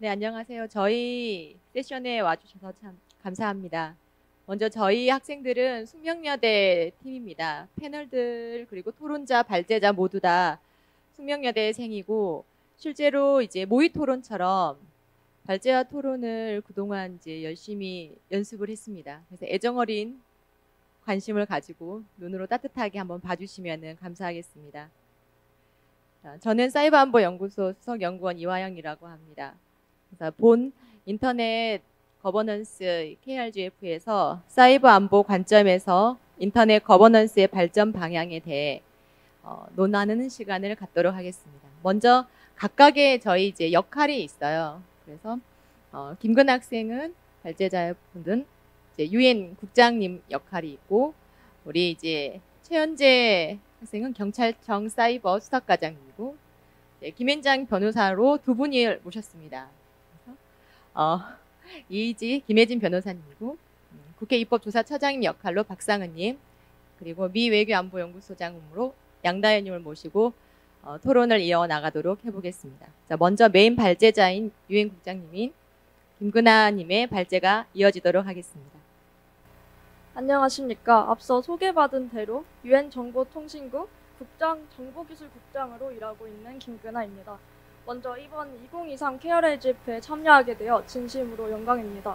네, 안녕하세요. 저희 세션에 와주셔서 참 감사합니다. 먼저 저희 학생들은 숙명여대 팀입니다. 패널들 그리고 토론자, 발제자 모두 다 숙명여대생이고 실제로 이제 모의 토론처럼 발제와 토론을 그동안 이제 열심히 연습을 했습니다. 그래서 애정어린 관심을 가지고 눈으로 따뜻하게 한번 봐주시면 감사하겠습니다. 저는 사이버안보연구소 수석연구원 이화영이라고 합니다. 그래서 본 인터넷 거버넌스 KRGF에서 사이버 안보 관점에서 인터넷 거버넌스의 발전 방향에 대해 논하는 시간을 갖도록 하겠습니다. 먼저 각각의 저희 이제 역할이 있어요. 그래서 김근 학생은 발제자분은 이제 유엔 국장님 역할이 있고 우리 이제 최현재 학생은 경찰청 사이버 수사과장이고 김현장 변호사로 두 분을 모셨습니다. 이지 김혜진 변호사님이고 국회 입법조사처장님 역할로 박상은님 그리고 미 외교안보연구소장으로 양다현님을 모시고 토론을 이어나가도록 해보겠습니다. 자, 먼저 메인 발제자인 유엔 국장님인 김근아님의 발제가 이어지도록 하겠습니다. 안녕하십니까. 앞서 소개받은 대로 유엔 정보통신국 정보기술국장으로 일하고 있는 김근아입니다. 먼저 이번 2023 KRGF에 참여하게 되어 진심으로 영광입니다.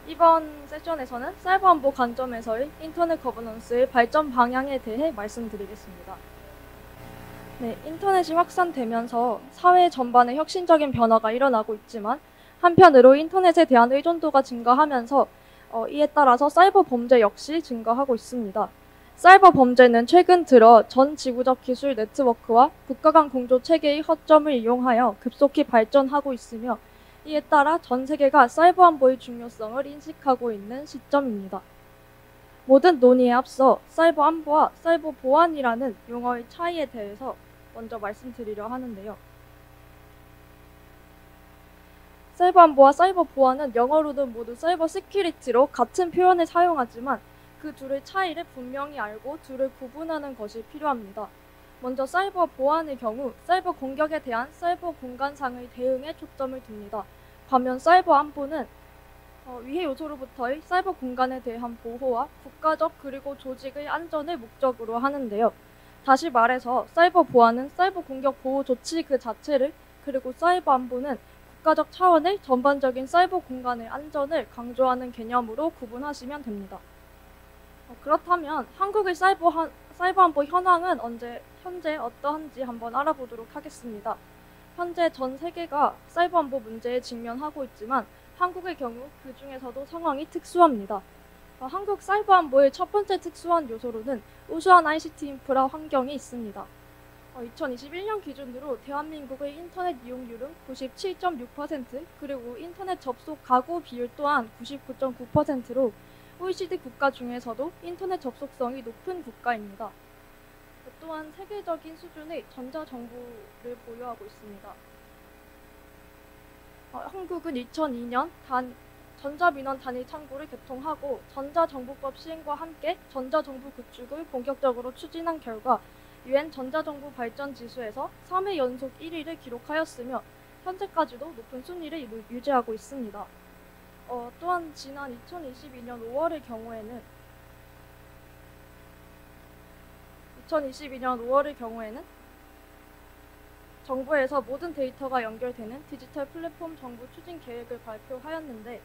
이번 세션에서는 사이버 안보 관점에서의 인터넷 거버넌스의 발전 방향에 대해 말씀드리겠습니다. 네, 인터넷이 확산되면서 사회 전반에 혁신적인 변화가 일어나고 있지만 한편으로 인터넷에 대한 의존도가 증가하면서 이에 따라서 사이버 범죄 역시 증가하고 있습니다. 사이버 범죄는 최근 들어 전 지구적 기술 네트워크와 국가 간 공조 체계의 허점을 이용하여 급속히 발전하고 있으며 이에 따라 전 세계가 사이버 안보의 중요성을 인식하고 있는 시점입니다. 모든 논의에 앞서 사이버 안보와 사이버 보안이라는 용어의 차이에 대해서 먼저 말씀드리려 하는데요. 사이버 안보와 사이버 보안은 영어로는 모두 사이버 시큐리티로 같은 표현을 사용하지만 그 둘의 차이를 분명히 알고 둘을 구분하는 것이 필요합니다. 먼저 사이버 보안의 경우 사이버 공격에 대한 사이버 공간상의 대응에 초점을 둡니다. 반면 사이버 안보는 위해 요소로부터의 사이버 공간에 대한 보호와 국가적 그리고 조직의 안전을 목적으로 하는데요. 다시 말해서 사이버 보안은 사이버 공격 보호 조치 그 자체를 그리고 사이버 안보는 국가적 차원의 전반적인 사이버 공간의 안전을 강조하는 개념으로 구분하시면 됩니다. 그렇다면 한국의 사이버 안보 현황은 현재 어떠한지 한번 알아보도록 하겠습니다. 현재 전 세계가 사이버 안보 문제에 직면하고 있지만 한국의 경우 그 중에서도 상황이 특수합니다. 한국 사이버 안보의 첫 번째 특수한 요소로는 우수한 ICT 인프라 환경이 있습니다. 2021년 기준으로 대한민국의 인터넷 이용률은 97.6% 그리고 인터넷 접속 가구 비율 또한 99.9%로 OECD 국가 중에서도 인터넷 접속성이 높은 국가입니다. 또한 세계적인 수준의 전자정부를 보유하고 있습니다. 한국은 2002년 전자민원 단일 창구를 개통하고 전자정부법 시행과 함께 전자정부 구축을 본격적으로 추진한 결과 유엔 전자정부 발전 지수에서 3회 연속 1위를 기록하였으며 현재까지도 높은 순위를 유지하고 있습니다. 또한 지난 2022년 5월의 경우에는 정부에서 모든 데이터가 연결되는 디지털 플랫폼 정부 추진 계획을 발표하였는데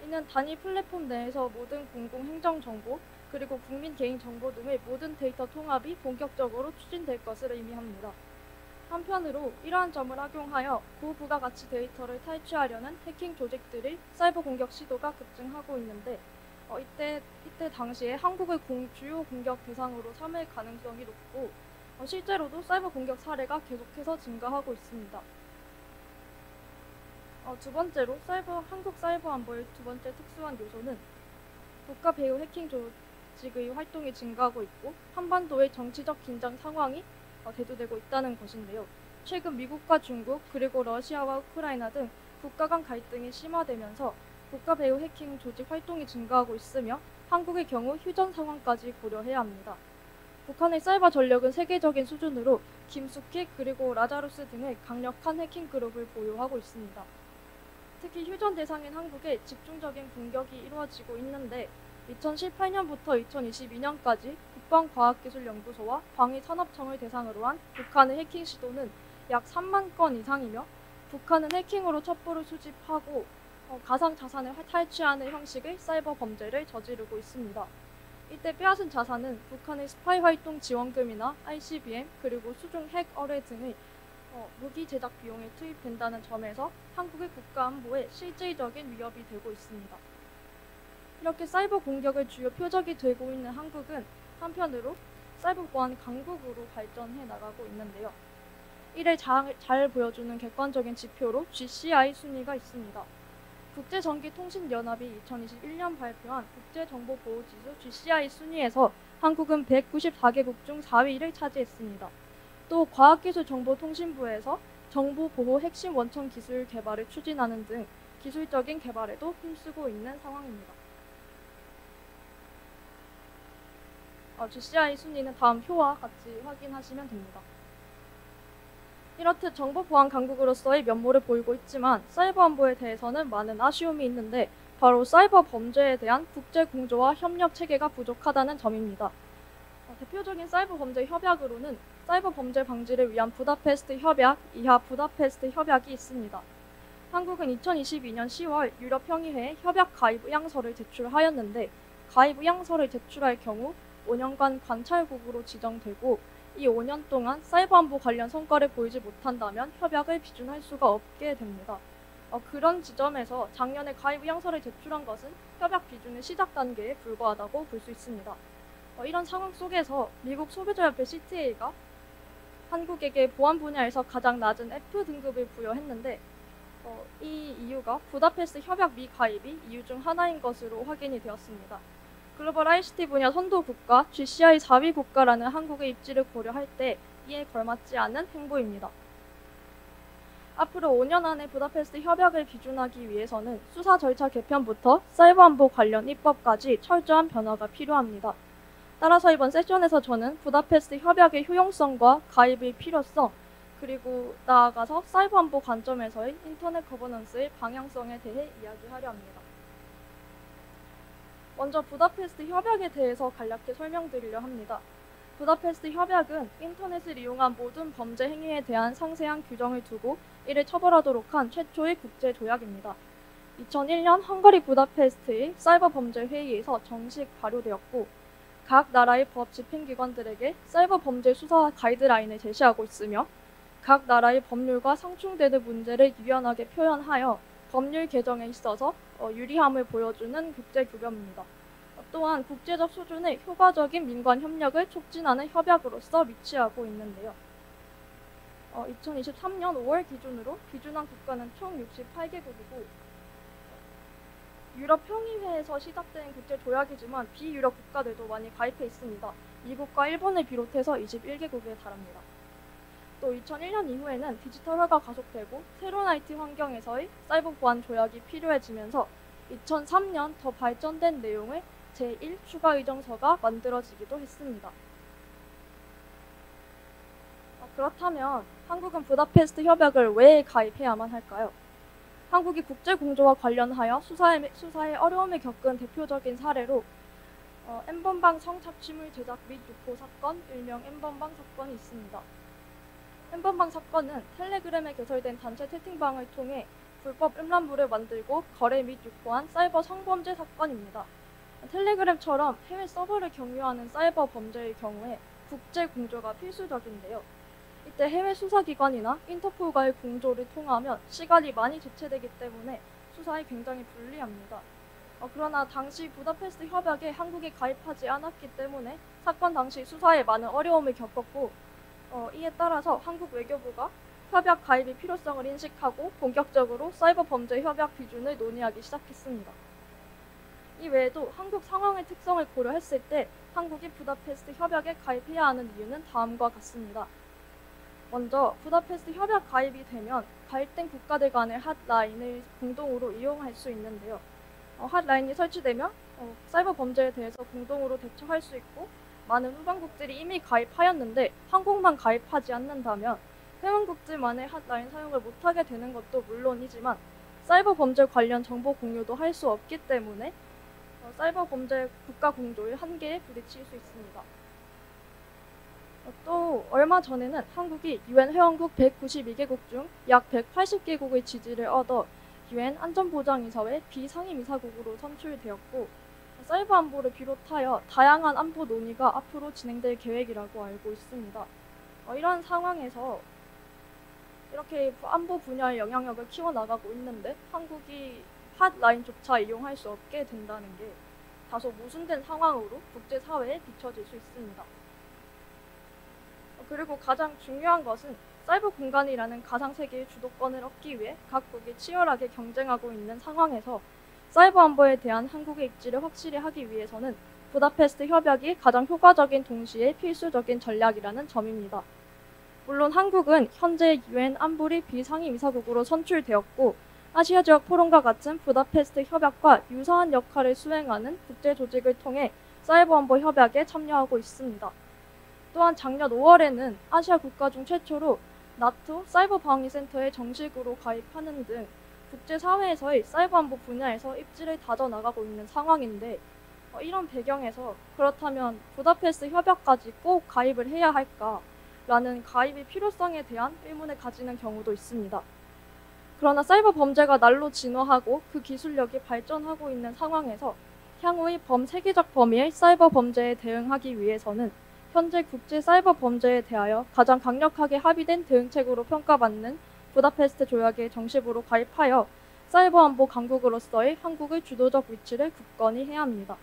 이는 단위 플랫폼 내에서 모든 공공행정 정보 그리고 국민 개인 정보 등의 모든 데이터 통합이 본격적으로 추진될 것을 의미합니다. 한편으로 이러한 점을 악용하여 고부가가치 데이터를 탈취하려는 해킹 조직들의 사이버 공격 시도가 급증하고 있는데 이때 당시에 한국을 주요 공격 대상으로 삼을 가능성이 높고 실제로도 사이버 공격 사례가 계속해서 증가하고 있습니다. 두 번째로 한국 사이버 안보의 두 번째 특수한 요소는 국가 배후 해킹 조직의 활동이 증가하고 있고 한반도의 정치적 긴장 상황이 대두되고 있다는 것인데요. 최근 미국과 중국 그리고 러시아와 우크라이나 등 국가 간 갈등이 심화되면서 국가 배후 해킹 조직 활동이 증가하고 있으며 한국의 경우 휴전 상황까지 고려해야 합니다. 북한의 사이버 전력은 세계적인 수준으로 김숙희 그리고 라자루스 등의 강력한 해킹 그룹을 보유하고 있습니다. 특히 휴전 대상인 한국에 집중적인 공격이 이루어지고 있는데 2018년부터 2022년까지 국방과학기술연구소와 방위산업청을 대상으로 한 북한의 해킹 시도는 약 3만 건 이상이며 북한은 해킹으로 첩보를 수집하고 가상 자산을 탈취하는 형식의 사이버 범죄를 저지르고 있습니다. 이때 빼앗은 자산은 북한의 스파이 활동 지원금이나 ICBM 그리고 수중 핵 어뢰 등의 무기 제작 비용에 투입된다는 점에서 한국의 국가 안보에 실질적인 위협이 되고 있습니다. 이렇게 사이버 공격의 주요 표적이 되고 있는 한국은 한편으로 사이버 보안 강국으로 발전해 나가고 있는데요. 이를 잘 보여주는 객관적인 지표로 GCI 순위가 있습니다. 국제전기통신연합이 2021년 발표한 국제정보보호지수 GCI 순위에서 한국은 194개국 중 4위를 차지했습니다. 또 과학기술정보통신부에서 정보보호 핵심 원천 기술 개발을 추진하는 등 기술적인 개발에도 힘쓰고 있는 상황입니다. GCI 순위는 다음 표와 같이 확인하시면 됩니다. 이렇듯 정보보안 강국으로서의 면모를 보이고 있지만 사이버 안보에 대해서는 많은 아쉬움이 있는데 바로 사이버 범죄에 대한 국제 공조와 협력 체계가 부족하다는 점입니다. 대표적인 사이버 범죄 협약으로는 사이버 범죄 방지를 위한 부다페스트 협약, 이하 부다페스트 협약이 있습니다. 한국은 2022년 10월 유럽 평의회에 협약 가입 의향서를 제출하였는데 가입 의향서를 제출할 경우 5년간 관찰국으로 지정되고 이 5년 동안 사이버 안보 관련 성과를 보이지 못한다면 협약을 비준할 수가 없게 됩니다. 그런 지점에서 작년에 가입 의향서를 제출한 것은 협약 비준의 시작 단계에 불과하다고 볼 수 있습니다. 이런 상황 속에서 미국 소비자협회 CTA가 한국에게 보안 분야에서 가장 낮은 F 등급을 부여했는데 이 이유가 부다페스트 협약 미가입이 이유 중 하나인 것으로 확인이 되었습니다. 글로벌 ICT 분야 선도 국가, GCI 4위 국가라는 한국의 입지를 고려할 때 이에 걸맞지 않은 행보입니다. 앞으로 5년 안에 부다페스트 협약을 비준하기 위해서는 수사 절차 개편부터 사이버 안보 관련 입법까지 철저한 변화가 필요합니다. 따라서 이번 세션에서 저는 부다페스트 협약의 효용성과 가입의 필요성, 그리고 나아가서 사이버 안보 관점에서의 인터넷 거버넌스의 방향성에 대해 이야기하려 합니다. 먼저 부다페스트 협약에 대해서 간략히 설명드리려 합니다. 부다페스트 협약은 인터넷을 이용한 모든 범죄 행위에 대한 상세한 규정을 두고 이를 처벌하도록 한 최초의 국제 조약입니다. 2001년 헝가리 부다페스트의 사이버 범죄 회의에서 정식 발효되었고 각 나라의 법 집행기관들에게 사이버 범죄 수사 가이드라인을 제시하고 있으며 각 나라의 법률과 상충되는 문제를 유연하게 표현하여 법률 개정에 있어서 유리함을 보여주는 국제규범입니다. 또한 국제적 수준의 효과적인 민관 협력을 촉진하는 협약으로서 위치하고 있는데요. 2023년 5월 기준으로 비준한 국가는 총 68개국이고 유럽 평의회에서 시작된 국제 조약이지만 비유럽 국가들도 많이 가입해 있습니다. 미국과 일본을 비롯해서 21개국에 달합니다. 또 2001년 이후에는 디지털화가 가속되고 새로운 IT 환경에서의 사이버 보안 조약이 필요해지면서 2003년 더 발전된 내용의 제1 추가 의정서가 만들어지기도 했습니다. 그렇다면 한국은 부다페스트 협약을 왜 가입해야만 할까요? 한국이 국제 공조와 관련하여 수사에 어려움을 겪은 대표적인 사례로 N번방 성착취물 제작 및 유포 사건, 일명 N번방 사건이 있습니다. N번방 사건은 텔레그램에 개설된 단체 채팅방을 통해 불법 음란물을 만들고 거래 및 유포한 사이버 성범죄 사건입니다. 텔레그램처럼 해외 서버를 경유하는 사이버 범죄의 경우에 국제 공조가 필수적인데요. 이때 해외 수사기관이나 인터폴과의 공조를 통하면 시간이 많이 지체되기 때문에 수사에 굉장히 불리합니다. 그러나 당시 부다페스트 협약에 한국이 가입하지 않았기 때문에 사건 당시 수사에 많은 어려움을 겪었고 이에 따라서 한국 외교부가 협약 가입의 필요성을 인식하고 본격적으로 사이버 범죄 협약 비준을 논의하기 시작했습니다. 이 외에도 한국 상황의 특성을 고려했을 때 한국이 부다페스트 협약에 가입해야 하는 이유는 다음과 같습니다. 먼저 부다페스트 협약 가입이 되면 갈등 국가들 간의 핫라인을 공동으로 이용할 수 있는데요. 핫라인이 설치되면 사이버 범죄에 대해서 공동으로 대처할 수 있고 많은 후방국들이 이미 가입하였는데 한국만 가입하지 않는다면 회원국들만의 핫라인 사용을 못하게 되는 것도 물론이지만 사이버 범죄 관련 정보 공유도 할 수 없기 때문에 사이버 범죄 국가 공조의 한계에 부딪힐 수 있습니다. 또 얼마 전에는 한국이 유엔 회원국 192개국 중 약 180개국의 지지를 얻어 유엔 안전보장이사회 비상임이사국으로 선출되었고 사이버 안보를 비롯하여 다양한 안보 논의가 앞으로 진행될 계획이라고 알고 있습니다. 이러한 상황에서 이렇게 안보 분야의 영향력을 키워나가고 있는데 한국이 핫라인조차 이용할 수 없게 된다는 게 다소 모순된 상황으로 국제사회에 비춰질 수 있습니다. 그리고 가장 중요한 것은 사이버 공간이라는 가상세계의 주도권을 얻기 위해 각국이 치열하게 경쟁하고 있는 상황에서 사이버 안보에 대한 한국의 입지를 확실히 하기 위해서는 부다페스트 협약이 가장 효과적인 동시에 필수적인 전략이라는 점입니다. 물론 한국은 현재 유엔 안보리 비상임이사국으로 선출되었고 아시아 지역 포럼과 같은 부다페스트 협약과 유사한 역할을 수행하는 국제 조직을 통해 사이버 안보 협약에 참여하고 있습니다. 또한 작년 5월에는 아시아 국가 중 최초로 나토 사이버 방위센터에 정식으로 가입하는 등 국제사회에서의 사이버 안보 분야에서 입지를 다져나가고 있는 상황인데 이런 배경에서 그렇다면 부다페스트 협약까지 꼭 가입을 해야 할까라는 가입의 필요성에 대한 의문을 가지는 경우도 있습니다. 그러나 사이버 범죄가 날로 진화하고 그 기술력이 발전하고 있는 상황에서 향후의 세계적 범위의 사이버 범죄에 대응하기 위해서는 현재 국제 사이버 범죄에 대하여 가장 강력하게 합의된 대응책으로 평가받는 부다페스트 조약에 정식으로 가입하여 사이버 안보 강국으로서의 한국의 주도적 위치를 굳건히 해야 합니다.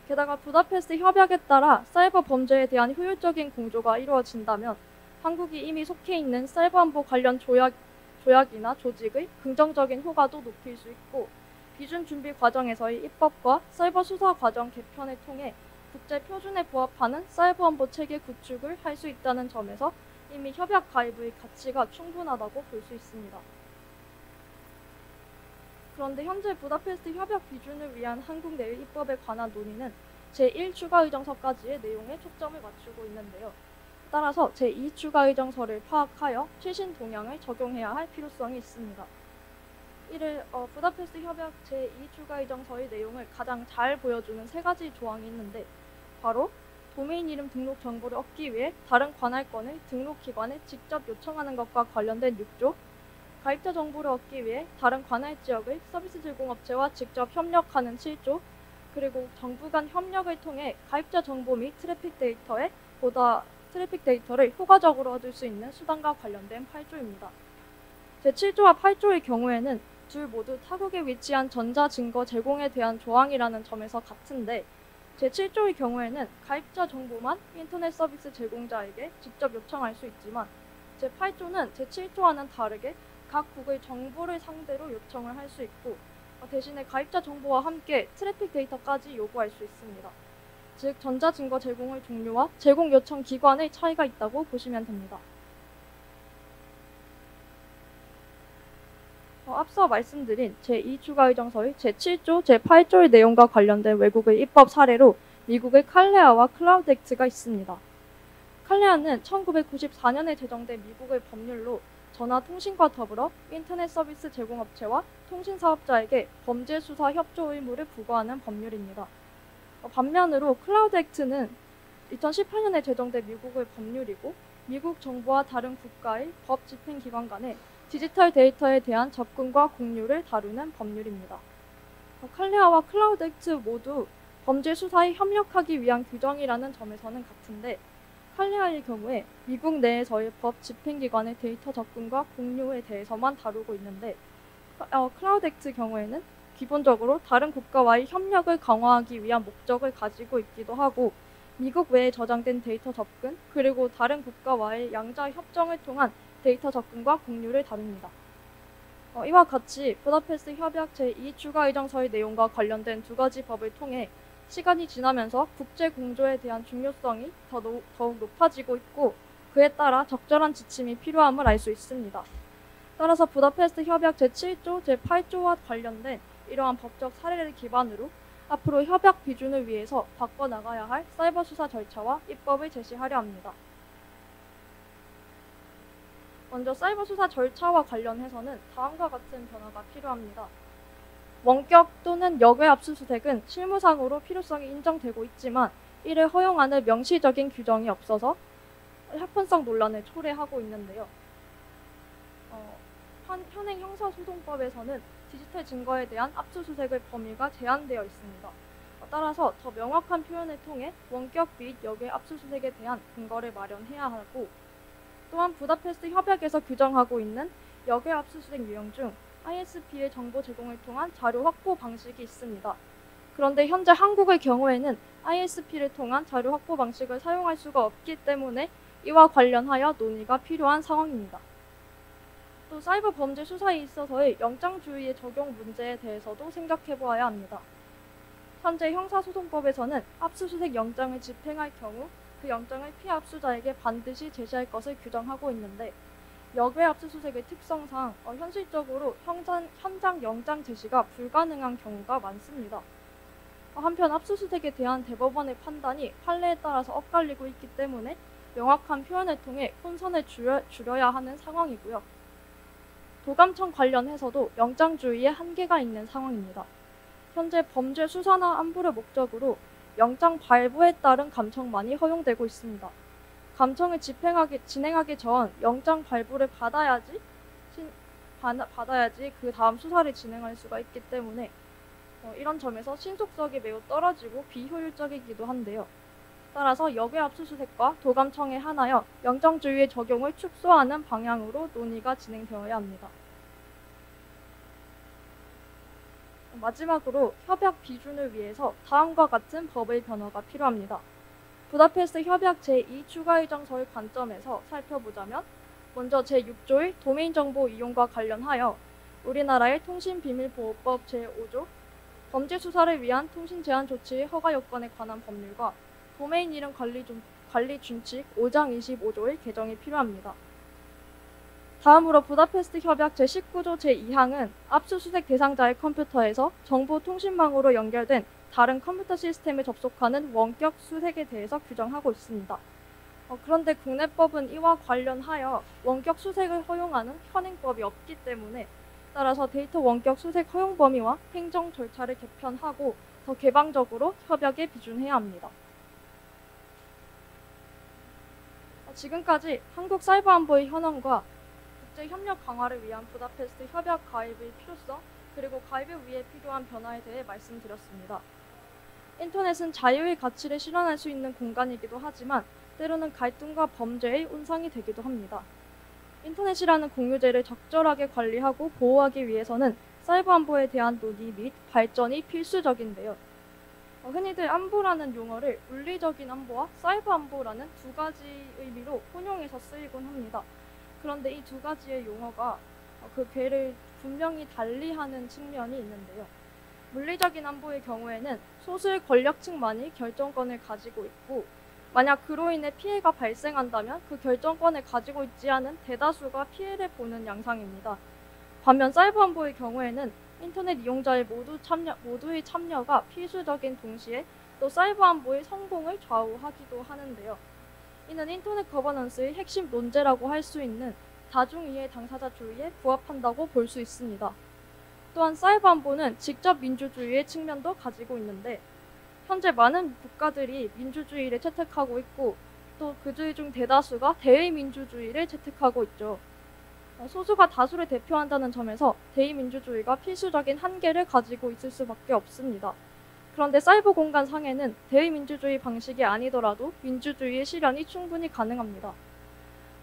게다가 부다페스트 협약에 따라 사이버 범죄에 대한 효율적인 공조가 이루어진다면 한국이 이미 속해 있는 사이버 안보 관련 조약이나 조직의 긍정적인 효과도 높일 수 있고 비준 준비 과정에서의 입법과 사이버 수사 과정 개편을 통해 국제 표준에 부합하는 사이버 안보 체계 구축을 할 수 있다는 점에서 이미 협약 가입의 가치가 충분하다고 볼 수 있습니다. 그런데 현재 부다페스트 협약 비준을 위한 한국 내의 입법에 관한 논의는 제1추가의정서까지의 내용에 초점을 맞추고 있는데요. 따라서 제2추가의정서를 파악하여 최신 동향을 적용해야 할 필요성이 있습니다. 이를 부다페스트 협약 제2추가의정서의 내용을 가장 잘 보여주는 세 가지 조항이 있는데 바로 도메인 이름 등록 정보를 얻기 위해 다른 관할권의 등록기관에 직접 요청하는 것과 관련된 6조, 가입자 정보를 얻기 위해 다른 관할 지역의 서비스 제공업체와 직접 협력하는 7조, 그리고 정부 간 협력을 통해 가입자 정보 및 트래픽 데이터를 효과적으로 얻을 수 있는 수단과 관련된 8조입니다. 제7조와 8조의 경우에는 둘 모두 타국에 위치한 전자증거 제공에 대한 조항이라는 점에서 같은데 제7조의 경우에는 가입자 정보만 인터넷 서비스 제공자에게 직접 요청할 수 있지만 제8조는 제7조와는 다르게 각 국의 정보를 상대로 요청을 할 수 있고 대신에 가입자 정보와 함께 트래픽 데이터까지 요구할 수 있습니다. 즉 전자증거 제공의 종류와 제공 요청 기관의 차이가 있다고 보시면 됩니다. 앞서 말씀드린 제2추가의정서의 제7조, 제8조의 내용과 관련된 외국의 입법 사례로 미국의 칼레아와 클라우드 액트가 있습니다. 칼레아는 1994년에 제정된 미국의 법률로 전화통신과 더불어 인터넷 서비스 제공업체와 통신사업자에게 범죄 수사 협조 의무를 부과하는 법률입니다. 반면으로 클라우드 액트는 2018년에 제정된 미국의 법률이고 미국 정부와 다른 국가의 법 집행기관 간의 디지털 데이터에 대한 접근과 공유를 다루는 법률입니다. 칼레아와 클라우드 액트 모두 범죄 수사에 협력하기 위한 규정이라는 점에서는 같은데 칼레아의 경우에 미국 내에서의 법 집행기관의 데이터 접근과 공유에 대해서만 다루고 있는데 클라우드 액트 경우에는 기본적으로 다른 국가와의 협력을 강화하기 위한 목적을 가지고 있기도 하고 미국 외에 저장된 데이터 접근 그리고 다른 국가와의 양자 협정을 통한 데이터 접근과 공유를 다룹니다. 이와 같이 부다페스트 협약 제2추가의정서의 내용과 관련된 두 가지 법을 통해 시간이 지나면서 국제 공조에 대한 중요성이 더욱 높아지고 있고 그에 따라 적절한 지침이 필요함을 알 수 있습니다. 따라서 부다페스트 협약 제7조, 제8조와 관련된 이러한 법적 사례를 기반으로 앞으로 협약 비준을 위해서 바꿔나가야 할 사이버 수사 절차와 입법을 제시하려 합니다. 먼저 사이버 수사 절차와 관련해서는 다음과 같은 변화가 필요합니다. 원격 또는 역외 압수수색은 실무상으로 필요성이 인정되고 있지만 이를 허용하는 명시적인 규정이 없어서 형평성 논란을 초래하고 있는데요. 현행 형사소송법에서는 디지털 증거에 대한 압수수색의 범위가 제한되어 있습니다. 따라서 더 명확한 표현을 통해 원격 및 역외 압수수색에 대한 근거를 마련해야 하고, 또한 부다페스트 협약에서 규정하고 있는 역외 압수수색 유형 중 ISP의 정보 제공을 통한 자료 확보 방식이 있습니다. 그런데 현재 한국의 경우에는 ISP를 통한 자료 확보 방식을 사용할 수가 없기 때문에 이와 관련하여 논의가 필요한 상황입니다. 또 사이버 범죄 수사에 있어서의 영장주의의 적용 문제에 대해서도 생각해 보아야 합니다. 현재 형사소송법에서는 압수수색 영장을 집행할 경우 그 영장을 피압수자에게 반드시 제시할 것을 규정하고 있는데, 역외 압수수색의 특성상 현실적으로 현장 영장 제시가 불가능한 경우가 많습니다. 한편 압수수색에 대한 대법원의 판단이 판례에 따라서 엇갈리고 있기 때문에 명확한 표현을 통해 혼선을 줄여야 하는 상황이고요. 도감청 관련해서도 영장주의에 한계가 있는 상황입니다. 현재 범죄 수사나 안부를 목적으로 영장 발부에 따른 감청만이 허용되고 있습니다. 감청을 진행하기 전 영장 발부를 받아야지 그 다음 수사를 진행할 수가 있기 때문에 이런 점에서 신속성이 매우 떨어지고 비효율적이기도 한데요. 따라서 역외 압수수색과 도감청에 한하여 영장주의의 적용을 축소하는 방향으로 논의가 진행되어야 합니다. 마지막으로 협약 비준을 위해서 다음과 같은 법의 변화가 필요합니다. 부다페스트 협약 제2 추가 의정서의 관점에서 살펴보자면, 먼저 제6조의 도메인 정보 이용과 관련하여 우리나라의 통신비밀보호법 제5조 범죄 수사를 위한 통신 제한 조치의 허가 요건에 관한 법률과 도메인 이름 관리 준칙 5장 25조의 개정이 필요합니다. 다음으로 부다페스트 협약 제19조 제2항은 압수수색 대상자의 컴퓨터에서 정보통신망으로 연결된 다른 컴퓨터 시스템에 접속하는 원격 수색에 대해서 규정하고 있습니다. 그런데 국내법은 이와 관련하여 원격 수색을 허용하는 현행법이 없기 때문에, 따라서 데이터 원격 수색 허용 범위와 행정 절차를 개편하고 더 개방적으로 협약에 비준해야 합니다. 지금까지 한국 사이버 안보의 현황과 국제 협력 강화를 위한 부다페스트 협약 가입의 필요성, 그리고 가입을 위해 필요한 변화에 대해 말씀드렸습니다. 인터넷은 자유의 가치를 실현할 수 있는 공간이기도 하지만 때로는 갈등과 범죄의 온상이 되기도 합니다. 인터넷이라는 공유재를 적절하게 관리하고 보호하기 위해서는 사이버 안보에 대한 논의 및 발전이 필수적인데요. 흔히들 안보라는 용어를 물리적인 안보와 사이버 안보라는 두 가지 의미로 혼용해서 쓰이곤 합니다. 그런데 이 두 가지의 용어가 그 궤를 분명히 달리하는 측면이 있는데요. 물리적인 안보의 경우에는 소수의 권력층만이 결정권을 가지고 있고, 만약 그로 인해 피해가 발생한다면 그 결정권을 가지고 있지 않은 대다수가 피해를 보는 양상입니다. 반면 사이버 안보의 경우에는 인터넷 이용자의 모두의 참여가 필수적인 동시에 또 사이버 안보의 성공을 좌우하기도 하는데요. 이는 인터넷 거버넌스의 핵심 논제라고 할 수 있는 다중이해 당사자주의에 부합한다고 볼 수 있습니다. 또한 사이버 안보는 직접 민주주의의 측면도 가지고 있는데, 현재 많은 국가들이 민주주의를 채택하고 있고 또 그들 중 대다수가 대의민주주의를 채택하고 있죠. 소수가 다수를 대표한다는 점에서 대의민주주의가 필수적인 한계를 가지고 있을 수밖에 없습니다. 그런데 사이버 공간 상에는 대의민주주의 방식이 아니더라도 민주주의의 실현이 충분히 가능합니다.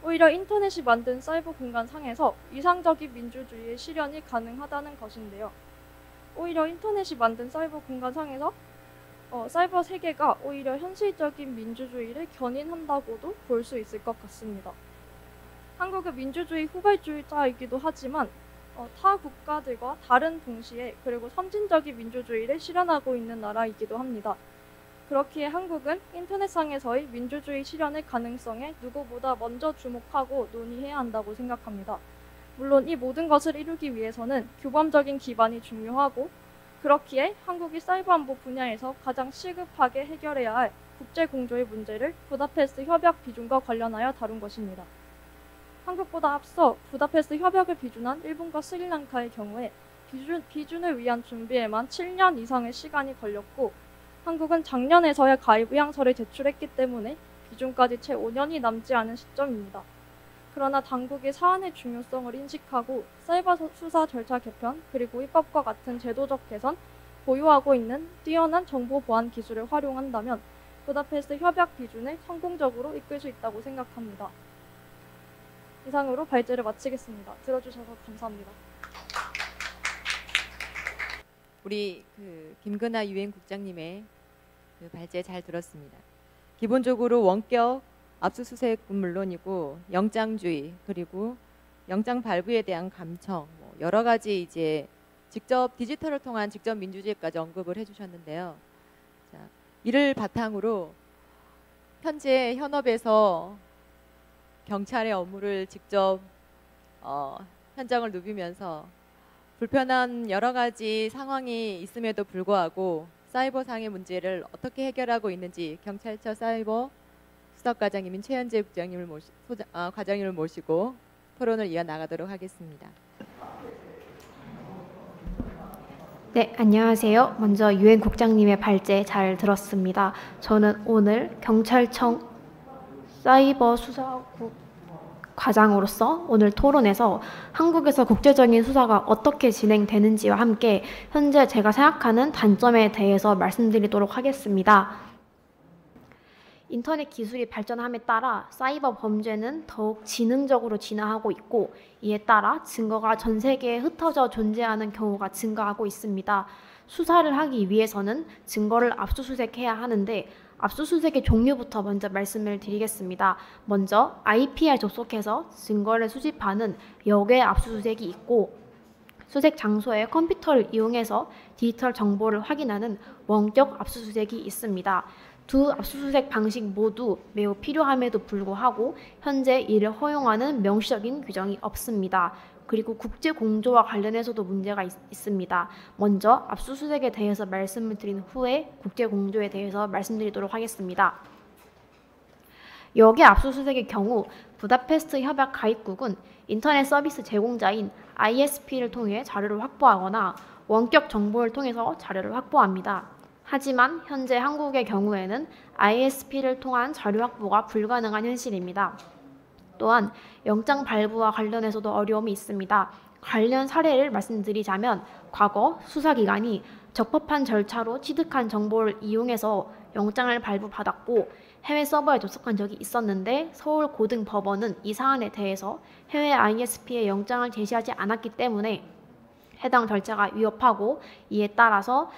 오히려 인터넷이 만든 사이버 공간 상에서 이상적인 민주주의의 실현이 가능하다는 것인데요. 오히려 인터넷이 만든 사이버 공간 상에서 사이버 세계가 오히려 현실적인 민주주의를 견인한다고도 볼 수 있을 것 같습니다. 한국은 민주주의 후발주의자이기도 하지만 타 국가들과 다른 동시에 그리고 선진적인 민주주의를 실현하고 있는 나라이기도 합니다. 그렇기에 한국은 인터넷상에서의 민주주의 실현의 가능성에 누구보다 먼저 주목하고 논의해야 한다고 생각합니다. 물론 이 모든 것을 이루기 위해서는 규범적인 기반이 중요하고 그렇기에 한국이 사이버 안보 분야에서 가장 시급하게 해결해야 할 국제 공조의 문제를 부다페스트 협약 비준과 관련하여 다룬 것입니다. 한국보다 앞서 부다페스트 협약을 비준한 일본과 스리랑카의 경우에 비준을 위한 준비에만 7년 이상의 시간이 걸렸고, 한국은 작년에서야 가입 의향서를 제출했기 때문에 비준까지 채 5년이 남지 않은 시점입니다. 그러나 당국이 사안의 중요성을 인식하고 사이버 수사 절차 개편 그리고 입법과 같은 제도적 개선, 보유하고 있는 뛰어난 정보 보안 기술을 활용한다면 부다페스트 협약 비준을 성공적으로 이끌 수 있다고 생각합니다. 이상으로 발제를 마치겠습니다. 들어주셔서 감사합니다. 우리 김근하 유엔 국장님의 발제 잘 들었습니다. 기본적으로 원격 압수수색은 물론이고 영장주의 그리고 영장 발부에 대한 감청, 여러 가지 이제 직접 디지털을 통한 직접 민주주의까지 언급을 해주셨는데요. 자, 이를 바탕으로 현재 현업에서 경찰의 업무를 직접 현장을 누비면서 불편한 여러 가지 상황이 있음에도 불구하고 사이버상의 문제를 어떻게 해결하고 있는지 경찰청 사이버 수석과장님인 최현재 과장님을 모시고 토론을 이어나가도록 하겠습니다. 네, 안녕하세요. 먼저 유엔 국장님의 발제 잘 들었습니다. 저는 오늘 경찰청 사이버 수사국 과장으로서 오늘 토론에서 한국에서 국제적인 수사가 어떻게 진행되는지와 함께 현재 제가 생각하는 단점에 대해서 말씀드리도록 하겠습니다. 인터넷 기술이 발전함에 따라 사이버 범죄는 더욱 지능적으로 진화하고 있고, 이에 따라 증거가 전 세계에 흩어져 존재하는 경우가 증가하고 있습니다. 수사를 하기 위해서는 증거를 압수수색해야 하는데, 압수수색의 종류부터 먼저 말씀을 드리겠습니다. 먼저 IPR 접속해서 증거를 수집하는 역외 압수수색이 있고, 수색 장소의 컴퓨터를 이용해서 디지털 정보를 확인하는 원격 압수수색이 있습니다. 두 압수수색 방식 모두 매우 필요함에도 불구하고 현재 이를 허용하는 명시적인 규정이 없습니다. 그리고 국제 공조와 관련해서도 문제가 있습니다. 먼저 압수수색에 대해서 말씀을 드린 후에 국제 공조에 대해서 말씀드리도록 하겠습니다. 역외 압수수색의 경우 부다페스트 협약 가입국은 인터넷 서비스 제공자인 ISP를 통해 자료를 확보하거나 원격 정보를 통해서 자료를 확보합니다. 하지만 현재 한국의 경우에는 ISP를 통한 자료 확보가 불가능한 현실입니다. 또한 영장 발부와 관련해서도 어려움이 있습니다. 관련 사례를 말씀드리자면 과거 수사기관이 적법한 절차로 취득한 정보를 이용해서 영장을 발부받았고 해외 서버에 접속한 적이 있었는데 서울고등법원은 이 사안에 대해서 해외 ISP에 영장을 제시하지 않았기 때문에 해당 절차가 위협하고, 이에 따라서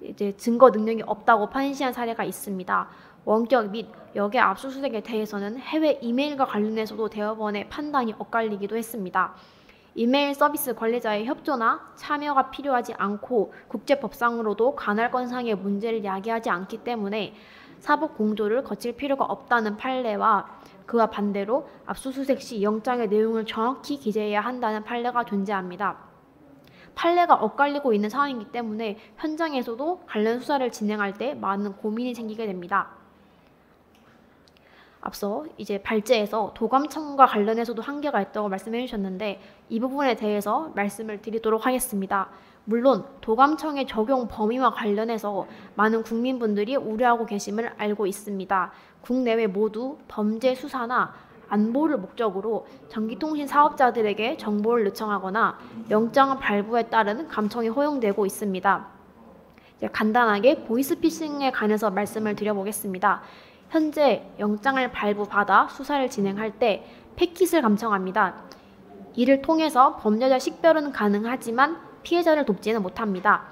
이제 증거 능력이 없다고 판시한 사례가 있습니다. 원격 및 역외 압수수색에 대해서는 해외 이메일과 관련해서도 대법원의 판단이 엇갈리기도 했습니다. 이메일 서비스 관리자의 협조나 참여가 필요하지 않고 국제법상으로도 관할권상의 문제를 야기하지 않기 때문에 사법 공조를 거칠 필요가 없다는 판례와 그와 반대로 압수수색 시 영장의 내용을 정확히 기재해야 한다는 판례가 존재합니다. 판례가 엇갈리고 있는 상황이기 때문에 현장에서도 관련 수사를 진행할 때 많은 고민이 생기게 됩니다. 앞서 이제 발제에서 도감청과 관련해서도 한계가 있다고 말씀해 주셨는데 이 부분에 대해서 말씀을 드리도록 하겠습니다. 물론 도감청의 적용 범위와 관련해서 많은 국민분들이 우려하고 계심을 알고 있습니다. 국내외 모두 범죄 수사나 안보를 목적으로 전기통신 사업자들에게 정보를 요청하거나 영장 발부에 따른 감청이 허용되고 있습니다. 간단하게 보이스피싱에 관해서 말씀을 드려보겠습니다. 현재 영장을 발부받아 수사를 진행할 때 패킷을 감청합니다. 이를 통해서 범죄자 식별은 가능하지만 피해자를 돕지는 못합니다.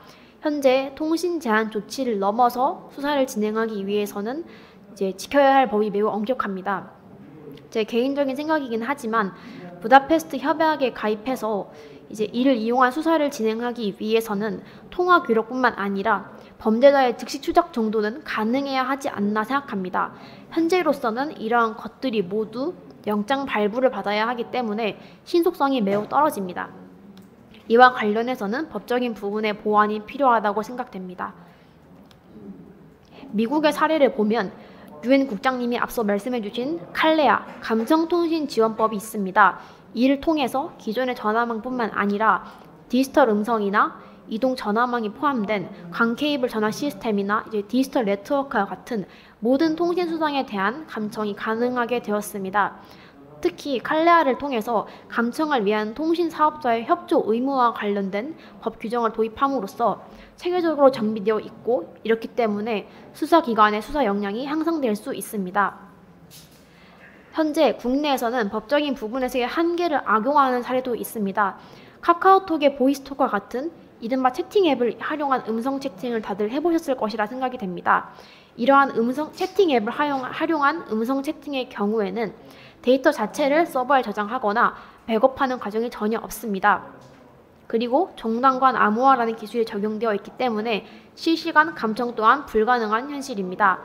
현재 통신 제한 조치를 넘어서 수사를 진행하기 위해서는 이제 지켜야 할 법이 매우 엄격합니다. 제 개인적인 생각이긴 하지만 부다페스트 협약에 가입해서 이제 이를 이용한 수사를 진행하기 위해서는 통화 기록뿐만 아니라 범죄자의 즉시 추적 정도는 가능해야 하지 않나 생각합니다. 현재로서는 이러한 것들이 모두 영장 발부를 받아야 하기 때문에 신속성이 매우 떨어집니다. 이와 관련해서는 법적인 부분의 보완이 필요하다고 생각됩니다. 미국의 사례를 보면 유엔 국장님이 앞서 말씀해주신 칼레아 감청통신지원법이 있습니다. 이를 통해서 기존의 전화망뿐만 아니라 디지털 음성이나 이동 전화망이 포함된 광케이블 전화 시스템이나 디지털 네트워크와 같은 모든 통신 수단에 대한 감청이 가능하게 되었습니다. 특히 칼레아를 통해서 감청을 위한 통신 사업자의 협조 의무와 관련된 법 규정을 도입함으로써 체계적으로 정비되어 있고, 이렇기 때문에 수사기관의 수사 역량이 향상될 수 있습니다. 현재 국내에서는 법적인 부분에서의 한계를 악용하는 사례도 있습니다. 카카오톡의 보이스톡과 같은 이른바 채팅 앱을 활용한 음성 채팅을 다들 해보셨을 것이라 생각이 됩니다. 이러한 채팅 앱을 활용한 음성 채팅의 경우에는 데이터 자체를 서버에 저장하거나 백업하는 과정이 전혀 없습니다. 그리고 종단간 암호화라는 기술이 적용되어 있기 때문에 실시간 감청 또한 불가능한 현실입니다.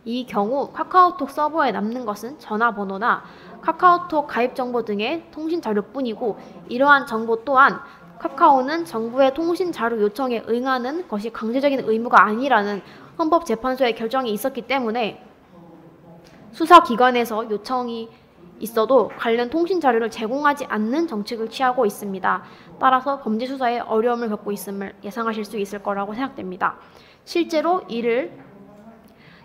이 경우 카카오톡 서버에 남는 것은 전화번호나 카카오톡 가입 정보 등의 통신 자료뿐이고, 이러한 정보 또한 카카오는 정부의 통신 자료 요청에 응하는 것이 강제적인 의무가 아니라는 헌법재판소의 결정이 있었기 때문에 수사기관에서 요청이 있어도 관련 통신 자료를 제공하지 않는 정책을 취하고 있습니다. 따라서 범죄 수사에 어려움을 겪고 있음을 예상하실 수 있을 거라고 생각됩니다. 실제로 이를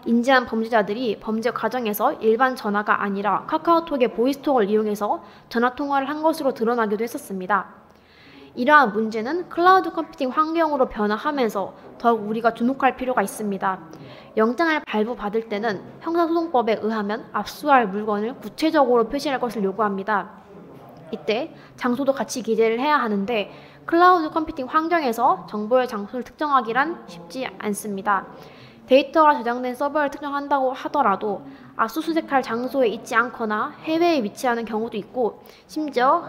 인지한 범죄자들이 범죄 과정에서 일반 전화가 아니라 카카오톡의 보이스톡을 이용해서 전화통화를 한 것으로 드러나기도 했었습니다. 이러한 문제는 클라우드 컴퓨팅 환경으로 변화하면서 더욱 우리가 주목할 필요가 있습니다. 영장을 발부받을 때는 형사소송법에 의하면 압수할 물건을 구체적으로 표시할 것을 요구합니다. 이때 장소도 같이 기재를 해야 하는데 클라우드 컴퓨팅 환경에서 정보의 장소를 특정하기란 쉽지 않습니다. 데이터가 저장된 서버를 특정한다고 하더라도 압수수색할 장소에 있지 않거나 해외에 위치하는 경우도 있고, 심지어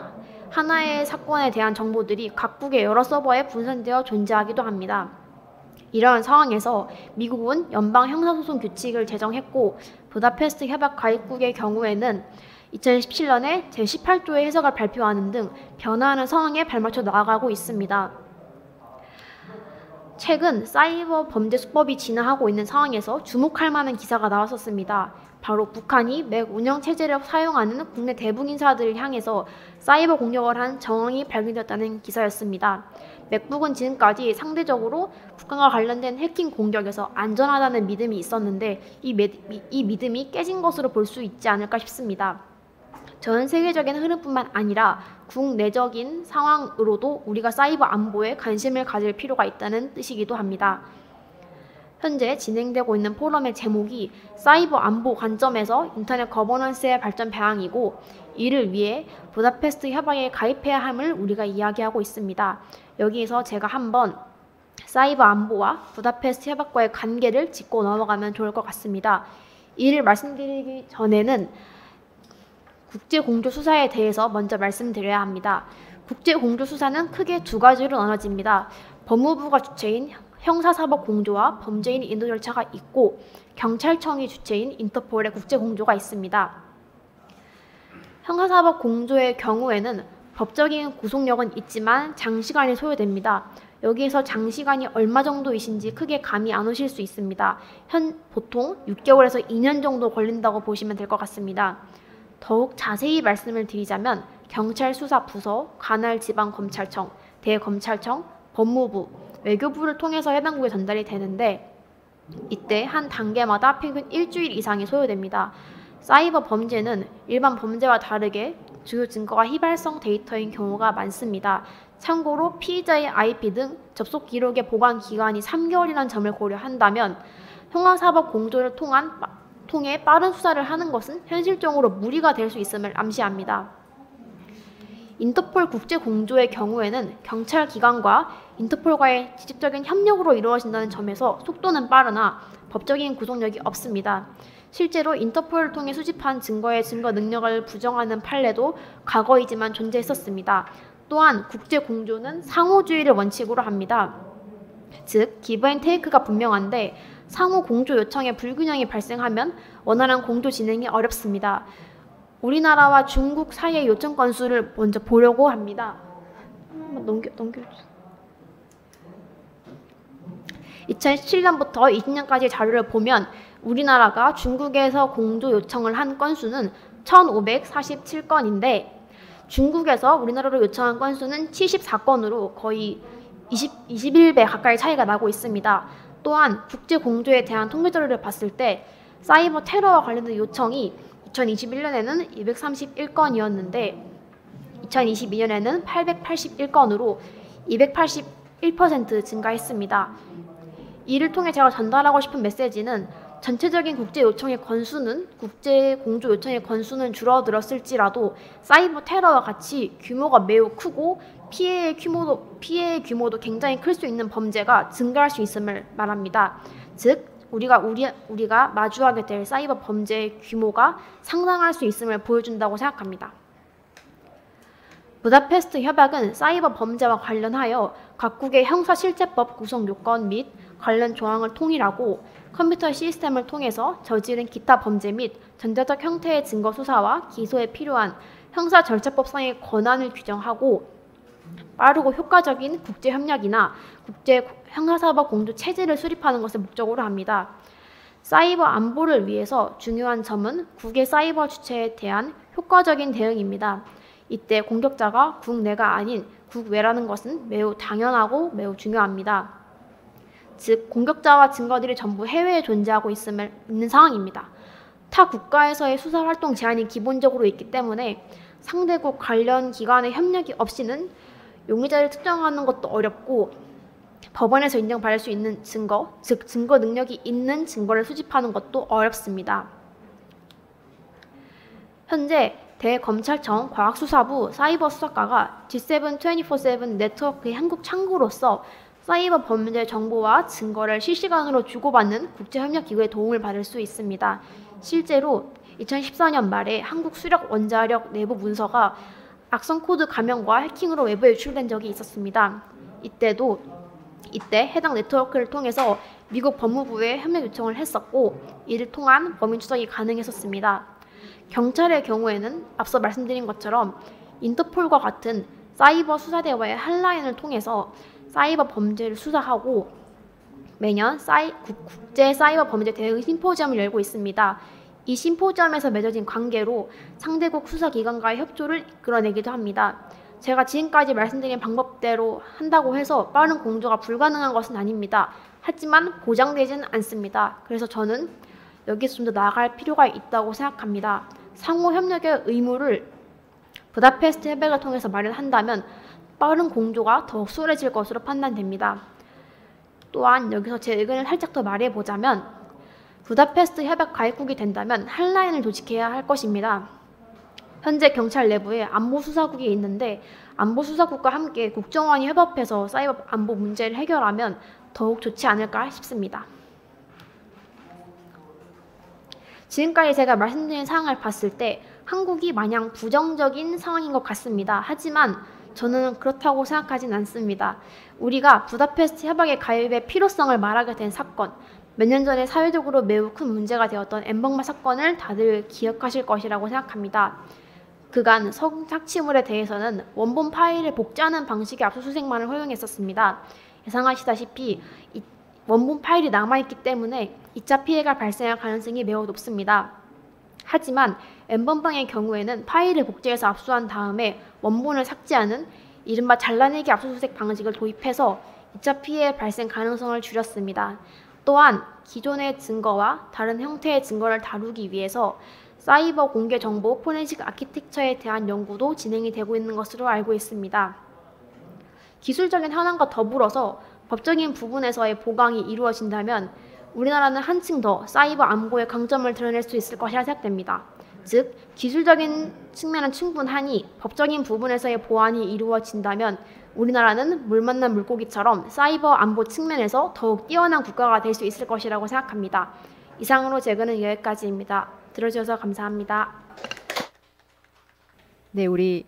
하나의 사건에 대한 정보들이 각국의 여러 서버에 분산되어 존재하기도 합니다. 이러한 상황에서 미국은 연방 형사소송 규칙을 제정했고, 부다페스트 협약 가입국의 경우에는 2017년에 제18조의 해석을 발표하는 등 변화하는 상황에 발맞춰 나아가고 있습니다. 최근 사이버 범죄 수법이 진화하고 있는 상황에서 주목할 만한 기사가 나왔었습니다. 바로 북한이 맥 운영 체제를 사용하는 국내 대북 인사들을 향해서 사이버 공격을 한 정황이 발견되었다는 기사였습니다. 맥북은 지금까지 상대적으로 북한과 관련된 해킹 공격에서 안전하다는 믿음이 있었는데 이 믿음이 깨진 것으로 볼 수 있지 않을까 싶습니다. 전 세계적인 흐름뿐만 아니라 국내적인 상황으로도 우리가 사이버 안보에 관심을 가질 필요가 있다는 뜻이기도 합니다. 현재 진행되고 있는 포럼의 제목이 사이버 안보 관점에서 인터넷 거버넌스의 발전 방향이고, 이를 위해 부다페스트 협약에 가입해야 함을 우리가 이야기하고 있습니다. 여기에서 제가 한번 사이버 안보와 부다페스트 협약과의 관계를 짚고 넘어가면 좋을 것 같습니다. 이를 말씀드리기 전에는 국제공조수사에 대해서 먼저 말씀드려야 합니다. 국제공조수사는 크게 두 가지로 나눠집니다. 법무부가 주체인 형사사법공조와 범죄인 인도 절차가 있고, 경찰청이 주체인 인터폴의 국제공조가 있습니다. 형사사법공조의 경우에는 법적인 구속력은 있지만 장시간이 소요됩니다. 여기에서 장시간이 얼마 정도이신지 크게 감이 안 오실 수 있습니다. 보통 6개월에서 2년 정도 걸린다고 보시면 될 것 같습니다. 더욱 자세히 말씀을 드리자면 경찰수사부서, 관할지방검찰청, 대검찰청, 법무부, 외교부를 통해서 해당 국에 전달이 되는데, 이때 한 단계마다 평균 일주일 이상이 소요됩니다. 사이버 범죄는 일반 범죄와 다르게 주요 증거가 휘발성 데이터인 경우가 많습니다. 참고로 피의자의 IP 등 접속 기록의 보관 기간이 3개월이라는 점을 고려한다면 형사사법 공조를 통해 빠른 수사를 하는 것은 현실적으로 무리가 될 수 있음을 암시합니다. 인터폴 국제공조의 경우에는 경찰 기관과 인터폴과의 직접적인 협력으로 이루어진다는 점에서 속도는 빠르나 법적인 구속력이 없습니다. 실제로 인터폴을 통해 수집한 증거의 증거 능력을 부정하는 판례도 과거이지만 존재했었습니다. 또한 국제공조는 상호주의를 원칙으로 합니다. 즉, 기브 앤 테이크가 분명한데 상호 공조 요청에 불균형이 발생하면 원활한 공조 진행이 어렵습니다. 우리나라와 중국 사이의 요청 건수를 먼저 보려고 합니다. 한번 넘겨주세요. 2017년부터 20년까지 자료를 보면 우리나라가 중국에서 공조 요청을 한 건수는 1,547건인데 중국에서 우리나라로 요청한 건수는 74건으로 거의 21배 가까이 차이가 나고 있습니다. 또한 국제 공조에 대한 통계 자료를 봤을 때 사이버 테러와 관련된 요청이 2021년에는 231건이었는데 2022년에는 881건으로 281% 증가했습니다. 이를 통해 제가 전달하고 싶은 메시지는 전체적인 국제 요청의 건수는 국제 공조 요청의 건수는 줄어들었을지라도 사이버 테러와 같이 규모가 매우 크고 피해의 규모도 굉장히 클 수 있는 범죄가 증가할 수 있음을 말합니다. 즉 우리가 마주하게 될 사이버 범죄의 규모가 상당할 수 있음을 보여준다고 생각합니다. 부다페스트 협약은 사이버 범죄와 관련하여 각국의 형사실체법 구성 요건 및 관련 조항을 통일하고 컴퓨터 시스템을 통해서 저지른 기타 범죄 및 전자적 형태의 증거 수사와 기소에 필요한 형사 절차법상의 권한을 규정하고 빠르고 효과적인 국제 협력이나 국제 형사사법 공조 체제를 수립하는 것을 목적으로 합니다. 사이버 안보를 위해서 중요한 점은 국외 사이버 주체에 대한 효과적인 대응입니다. 이때 공격자가 국내가 아닌 국외라는 것은 매우 당연하고 매우 중요합니다. 즉 공격자와 증거들이 전부 해외에 존재하고 있는 상황입니다. 타 국가에서의 수사활동 제한이 기본적으로 있기 때문에 상대국 관련 기관의 협력이 없이는 용의자를 특정하는 것도 어렵고 법원에서 인정받을 수 있는 증거, 즉 증거 능력이 있는 증거를 수집하는 것도 어렵습니다. 현재 대검찰청 과학수사부 사이버수사과가 G7 24/7 네트워크의 한국 창구로서 사이버 범죄 정보와 증거를 실시간으로 주고받는 국제협력기구의 도움을 받을 수 있습니다. 실제로 2014년 말에 한국 수력 원자력 내부 문서가 악성 코드 감염과 해킹으로 외부에 유출된 적이 있었습니다. 이때 해당 네트워크를 통해서 미국 법무부에 협력 요청을 했었고 이를 통한 범인 추적이 가능했었습니다. 경찰의 경우에는 앞서 말씀드린 것처럼 인터폴과 같은 사이버 수사대와의 한라인을 통해서 사이버 범죄를 수사하고 매년 국제 사이버 범죄 대응 심포지엄을 열고 있습니다. 이 심포지엄에서 맺어진 관계로 상대국 수사기관과의 협조를 이끌어내기도 합니다. 제가 지금까지 말씀드린 방법대로 한다고 해서 빠른 공조가 불가능한 것은 아닙니다. 하지만 보장되지는 않습니다. 그래서 저는 여기서 좀 더 나아갈 필요가 있다고 생각합니다. 상호 협력의 의무를 부다페스트 협약을 통해서 마련한다면 빠른 공조가 더욱 수월해질 것으로 판단됩니다. 또한 여기서 제 의견을 살짝 더 말해보자면 부다페스트 협약 가입국이 된다면 한라인을 조직해야 할 것입니다. 현재 경찰 내부에 안보수사국이 있는데 안보수사국과 함께 국정원이 협업해서 사이버 안보 문제를 해결하면 더욱 좋지 않을까 싶습니다. 지금까지 제가 말씀드린 상황을 봤을 때 한국이 마냥 부정적인 상황인 것 같습니다. 하지만 저는 그렇다고 생각하진 않습니다. 우리가 부다페스트 협약의 가입의 필요성을 말하게 된 사건, 몇 년 전에 사회적으로 매우 큰 문제가 되었던 엠번방 사건을 다들 기억하실 것이라고 생각합니다. 그간 성착취물에 대해서는 원본 파일을 복제하는 방식의 압수수색만을 허용했었습니다. 예상하시다시피 원본 파일이 남아있기 때문에 2차 피해가 발생할 가능성이 매우 높습니다. 하지만 엠번방의 경우에는 파일을 복제해서 압수한 다음에 원본을 삭제하는 이른바 잘라내기 압수수색 방식을 도입해서 2차 피해 발생 가능성을 줄였습니다. 또한 기존의 증거와 다른 형태의 증거를 다루기 위해서 사이버 공개 정보 포렌식 아키텍처에 대한 연구도 진행이 되고 있는 것으로 알고 있습니다. 기술적인 현황과 더불어서 법적인 부분에서의 보강이 이루어진다면 우리나라는 한층 더 사이버 안보의 강점을 드러낼 수 있을 것이라 생각됩니다. 즉, 기술적인 측면은 충분하니 법적인 부분에서의 보완이 이루어진다면 우리나라는 물 만난 물고기처럼 사이버 안보 측면에서 더욱 뛰어난 국가가 될 수 있을 것이라고 생각합니다. 이상으로 제 의견은 여기까지입니다. 들어주셔서 감사합니다. 네, 우리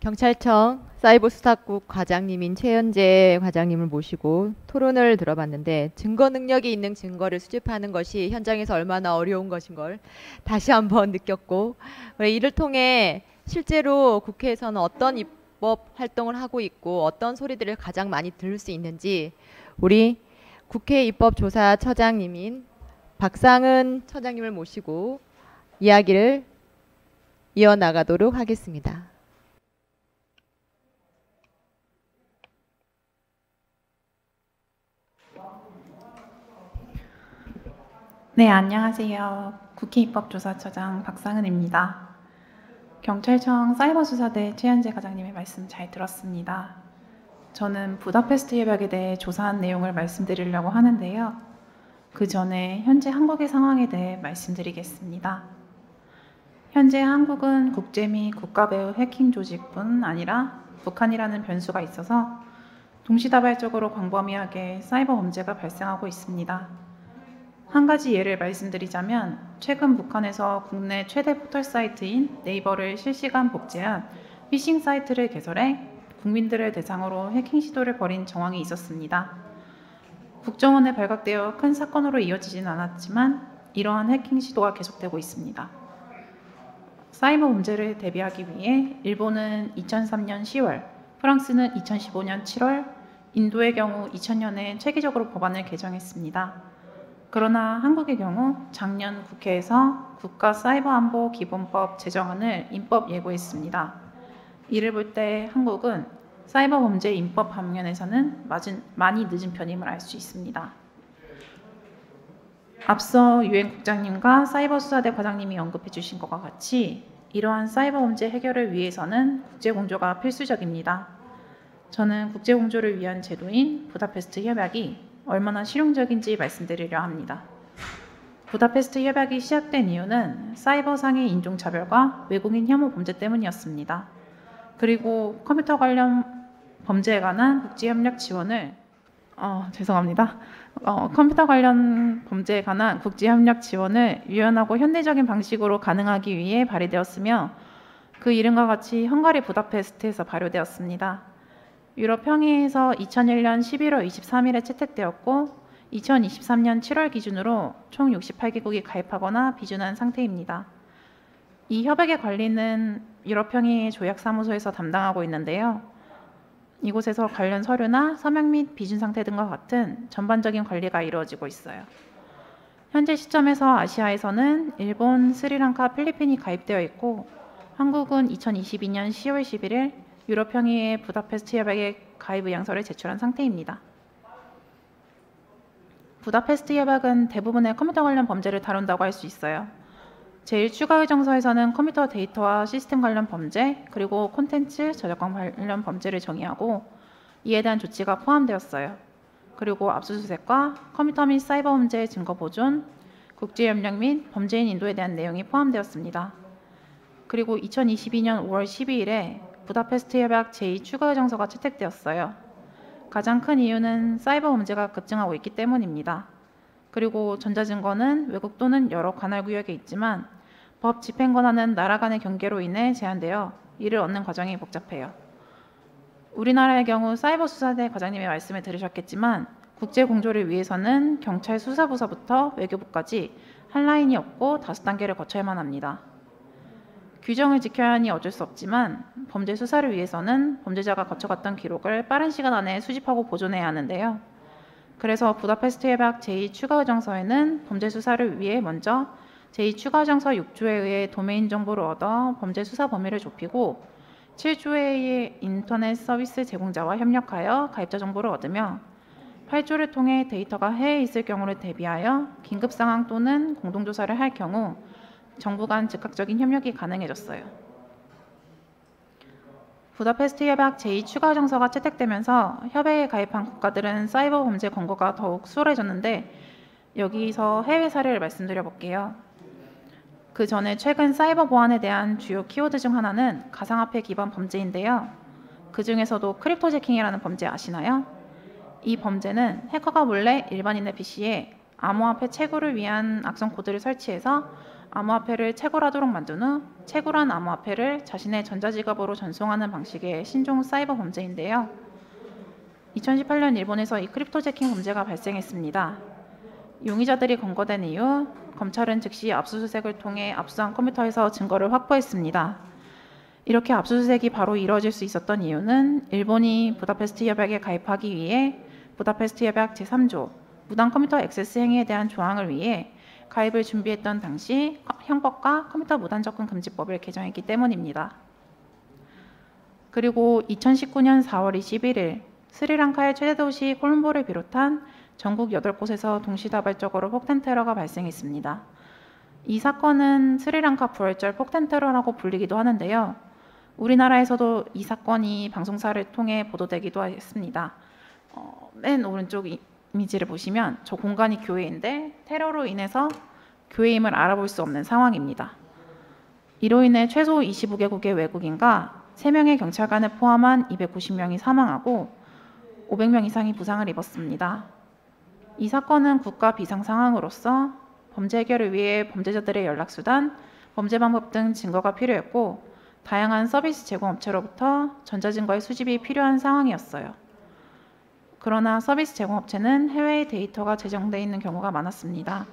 경찰청 사이버수사국 과장님인 최현재 과장님을 모시고 토론을 들어봤는데 증거 능력이 있는 증거를 수집하는 것이 현장에서 얼마나 어려운 것인 걸 다시 한번 느꼈고 이를 통해 실제로 국회에서는 어떤 입법 활동을 하고 있고 어떤 소리들을 가장 많이 들을 수 있는지 우리 국회 입법조사처장님인 박상은 처장님을 모시고 이야기를 이어나가도록 하겠습니다. 네, 안녕하세요. 국회 입법조사처장 박상은입니다. 경찰청 사이버수사대 최현재 과장님의 말씀 잘 들었습니다. 저는 부다페스트 협약에 대해 조사한 내용을 말씀드리려고 하는데요. 그 전에 현재 한국의 상황에 대해 말씀드리겠습니다. 현재 한국은 국제 및 국가배후 해킹 조직뿐 아니라 북한이라는 변수가 있어서 동시다발적으로 광범위하게 사이버 범죄가 발생하고 있습니다. 한 가지 예를 말씀드리자면 최근 북한에서 국내 최대 포털 사이트인 네이버를 실시간 복제한 피싱 사이트를 개설해 국민들을 대상으로 해킹 시도를 벌인 정황이 있었습니다. 국정원에 발각되어 큰 사건으로 이어지진 않았지만 이러한 해킹 시도가 계속되고 있습니다. 사이버 범죄를 대비하기 위해 일본은 2003년 10월, 프랑스는 2015년 7월, 인도의 경우 2000년에 체계적으로 법안을 개정했습니다. 그러나 한국의 경우 작년 국회에서 국가사이버안보기본법 제정안을 입법 예고했습니다. 이를 볼 때 한국은 사이버 범죄 입법 방면에서는 많이 늦은 편임을 알 수 있습니다. 앞서 유엔 국장님과 사이버수사대 과장님이 언급해 주신 것과 같이 이러한 사이버 범죄 해결을 위해서는 국제공조가 필수적입니다. 저는 국제공조를 위한 제도인 부다페스트 협약이 얼마나 실용적인지 말씀드리려 합니다. 부다페스트 협약이 시작된 이유는 사이버상의 인종차별과 외국인 혐오 범죄 때문이었습니다. 그리고 컴퓨터 관련 범죄에 관한 국제협력 지원을 컴퓨터 관련 범죄에 관한 국제협력 지원을 유연하고 현대적인 방식으로 가능하기 위해 발의되었으며 그 이름과 같이 헝가리 부다페스트에서 발효되었습니다. 유럽 평의에서 2001년 11월 23일에 채택되었고 2023년 7월 기준으로 총 68개국이 가입하거나 비준한 상태입니다. 이 협약의 관리는 유럽 평의 조약사무소에서 담당하고 있는데요. 이곳에서 관련 서류나 서명 및 비준 상태 등과 같은 전반적인 관리가 이루어지고 있어요. 현재 시점에서 아시아에서는 일본, 스리랑카, 필리핀이 가입되어 있고 한국은 2022년 10월 11일 유럽 평의회 부다페스트 협약의 가입 의향서를 제출한 상태입니다. 부다페스트 협약은 대부분의 컴퓨터 관련 범죄를 다룬다고 할 수 있어요. 제1추가의정서에서는 컴퓨터 데이터와 시스템 관련 범죄, 그리고 콘텐츠 저작권 관련 범죄를 정의하고 이에 대한 조치가 포함되었어요. 그리고 압수수색과 컴퓨터 및 사이버 범죄의 증거 보존, 국제협력 및 범죄인 인도에 대한 내용이 포함되었습니다. 그리고 2022년 5월 12일에 부다페스트 협약 제2추가의정서가 채택되었어요. 가장 큰 이유는 사이버 범죄가 급증하고 있기 때문입니다. 그리고 전자증거는 외국 또는 여러 관할 구역에 있지만 법 집행 권한은 나라 간의 경계로 인해 제한되어 이를 얻는 과정이 복잡해요. 우리나라의 경우 사이버수사대 과장님의 말씀을 들으셨겠지만 국제공조를 위해서는 경찰 수사부서부터 외교부까지 한 라인이 없고 5단계를 거쳐야만 합니다. 규정을 지켜야 하니 어쩔 수 없지만 범죄 수사를 위해서는 범죄자가 거쳐갔던 기록을 빠른 시간 안에 수집하고 보존해야 하는데요. 그래서 부다페스트 협약 제2추가의정서에는 범죄 수사를 위해 먼저 제2추가의정서 6조에 의해 도메인 정보를 얻어 범죄 수사 범위를 좁히고 7조에 의해 인터넷 서비스 제공자와 협력하여 가입자 정보를 얻으며 8조를 통해 데이터가 해외에 있을 경우를 대비하여 긴급 상황 또는 공동조사를 할 경우 정부 간 즉각적인 협력이 가능해졌어요. 부다페스트 협약 제2추가정서가 채택되면서 협약에 가입한 국가들은 사이버 범죄 검거가 더욱 수월해졌는데 여기서 해외 사례를 말씀드려 볼게요. 그 전에 최근 사이버 보안에 대한 주요 키워드 중 하나는 가상화폐 기반 범죄인데요. 그 중에서도 크립토 재킹이라는 범죄 아시나요? 이 범죄는 해커가 몰래 일반인의 PC에 암호화폐 채굴을 위한 악성 코드를 설치해서 암호화폐를 채굴하도록 만든 후 채굴한 암호화폐를 자신의 전자지갑으로 전송하는 방식의 신종 사이버 범죄인데요. 2018년 일본에서 이 크립토 재킹 범죄가 발생했습니다. 용의자들이 검거된 이후 검찰은 즉시 압수수색을 통해 압수한 컴퓨터에서 증거를 확보했습니다. 이렇게 압수수색이 바로 이루어질 수 있었던 이유는 일본이 부다페스트 협약에 가입하기 위해 부다페스트 협약 제3조 무단 컴퓨터 액세스 행위에 대한 조항을 위해 가입을 준비했던 당시 형법과 컴퓨터 무단 접근 금지법을 개정했기 때문입니다. 그리고 2019년 4월 21일 스리랑카의 최대 도시 콜롬보를 비롯한 전국 8곳에서 동시다발적으로 폭탄 테러가 발생했습니다. 이 사건은 스리랑카 부활절 폭탄 테러라고 불리기도 하는데요. 우리나라에서도 이 사건이 방송사를 통해 보도되기도 했습니다. 맨 오른쪽 이미지를 보시면 저 공간이 교회인데 테러로 인해서 교회임을 알아볼 수 없는 상황입니다. 이로 인해 최소 25개국의 외국인과 3명의 경찰관을 포함한 290명이 사망하고 500명 이상이 부상을 입었습니다. 이 사건은 국가 비상 상황으로서 범죄 해결을 위해 범죄자들의 연락수단, 범죄 방법 등 증거가 필요했고 다양한 서비스 제공업체로부터 전자증거의 수집이 필요한 상황이었어요. 그러나 서비스 제공업체는 해외에 데이터가 제정되어 있는 경우가 많았습니다.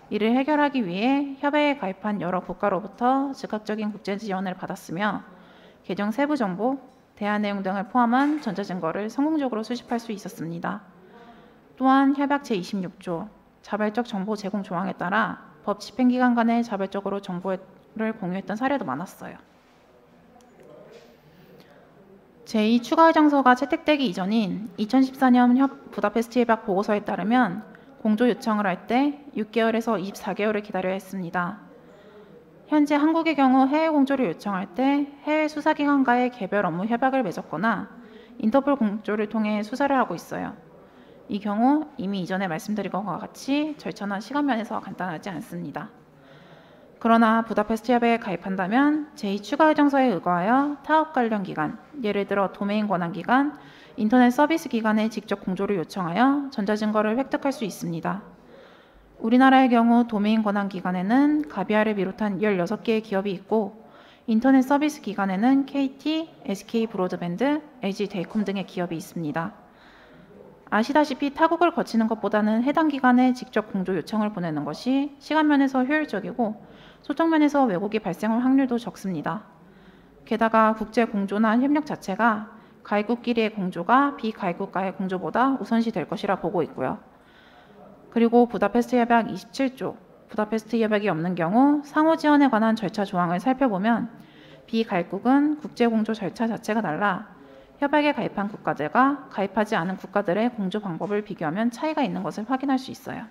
이를 해결하기 위해 협약에 가입한 여러 국가로부터 즉각적인 국제 지원을 받았으며 계정 세부 정보, 대화 내용 등을 포함한 전자증거를 성공적으로 수집할 수 있었습니다. 또한 협약 제26조 자발적 정보 제공 조항에 따라 법 집행기관 간에 자발적으로 정보를 공유했던 사례도 많았어요. 제2추가의정서가 채택되기 이전인 2014년 부다페스트 협약 보고서에 따르면 공조 요청을 할 때 6개월에서 24개월을 기다려야 했습니다. 현재 한국의 경우 해외 공조를 요청할 때 해외 수사기관과의 개별 업무 협약을 맺었거나 인터폴 공조를 통해 수사를 하고 있어요. 이 경우 이미 이전에 말씀드린 것과 같이 절차나 시간 면에서 간단하지 않습니다. 그러나 부다페스트 협약에 가입한다면 제2추가의정서에 의거하여 타업 관련 기관, 예를 들어 도메인 권한 기관, 인터넷 서비스 기관에 직접 공조를 요청하여 전자증거를 획득할 수 있습니다. 우리나라의 경우 도메인 권한 기관에는 가비아를 비롯한 16개의 기업이 있고 인터넷 서비스 기관에는 KT, SK 브로드밴드, LG 데이콤 등의 기업이 있습니다. 아시다시피 타국을 거치는 것보다는 해당 기관에 직접 공조 요청을 보내는 것이 시간 면에서 효율적이고 소통 면에서 왜곡이 발생할 확률도 적습니다. 게다가 국제 공조나 협력 자체가 가입국끼리의 공조가 비가입국과의 공조보다 우선시 될 것이라 보고 있고요. 그리고 부다페스트 협약 27조, 부다페스트 협약이 없는 경우 상호 지원에 관한 절차 조항을 살펴보면 비가입국은 국제 공조 절차 자체가 달라 협약에 가입한 국가들과 가입하지 않은 국가들의 공조 방법을 비교하면 차이가 있는 것을 확인할 수 있어요.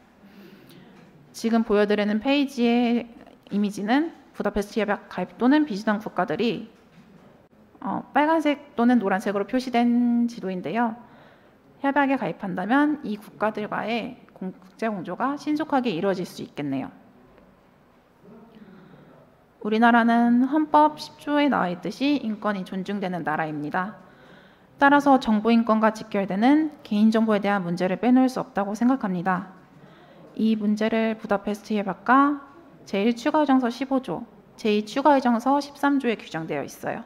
지금 보여드리는 페이지의 이미지는 부다페스트 협약 가입 또는 비주당 국가들이 빨간색 또는 노란색으로 표시된 지도인데요. 협약에 가입한다면 이 국가들과의 국제 공조가 신속하게 이루어질 수 있겠네요. 우리나라는 헌법 10조에 나와 있듯이 인권이 존중되는 나라입니다. 따라서 정보인권과 직결되는 개인정보에 대한 문제를 빼놓을 수 없다고 생각합니다. 이 문제를 부다페스트 협약과 제1추가의정서 15조, 제2추가의정서 13조에 규정되어 있어요.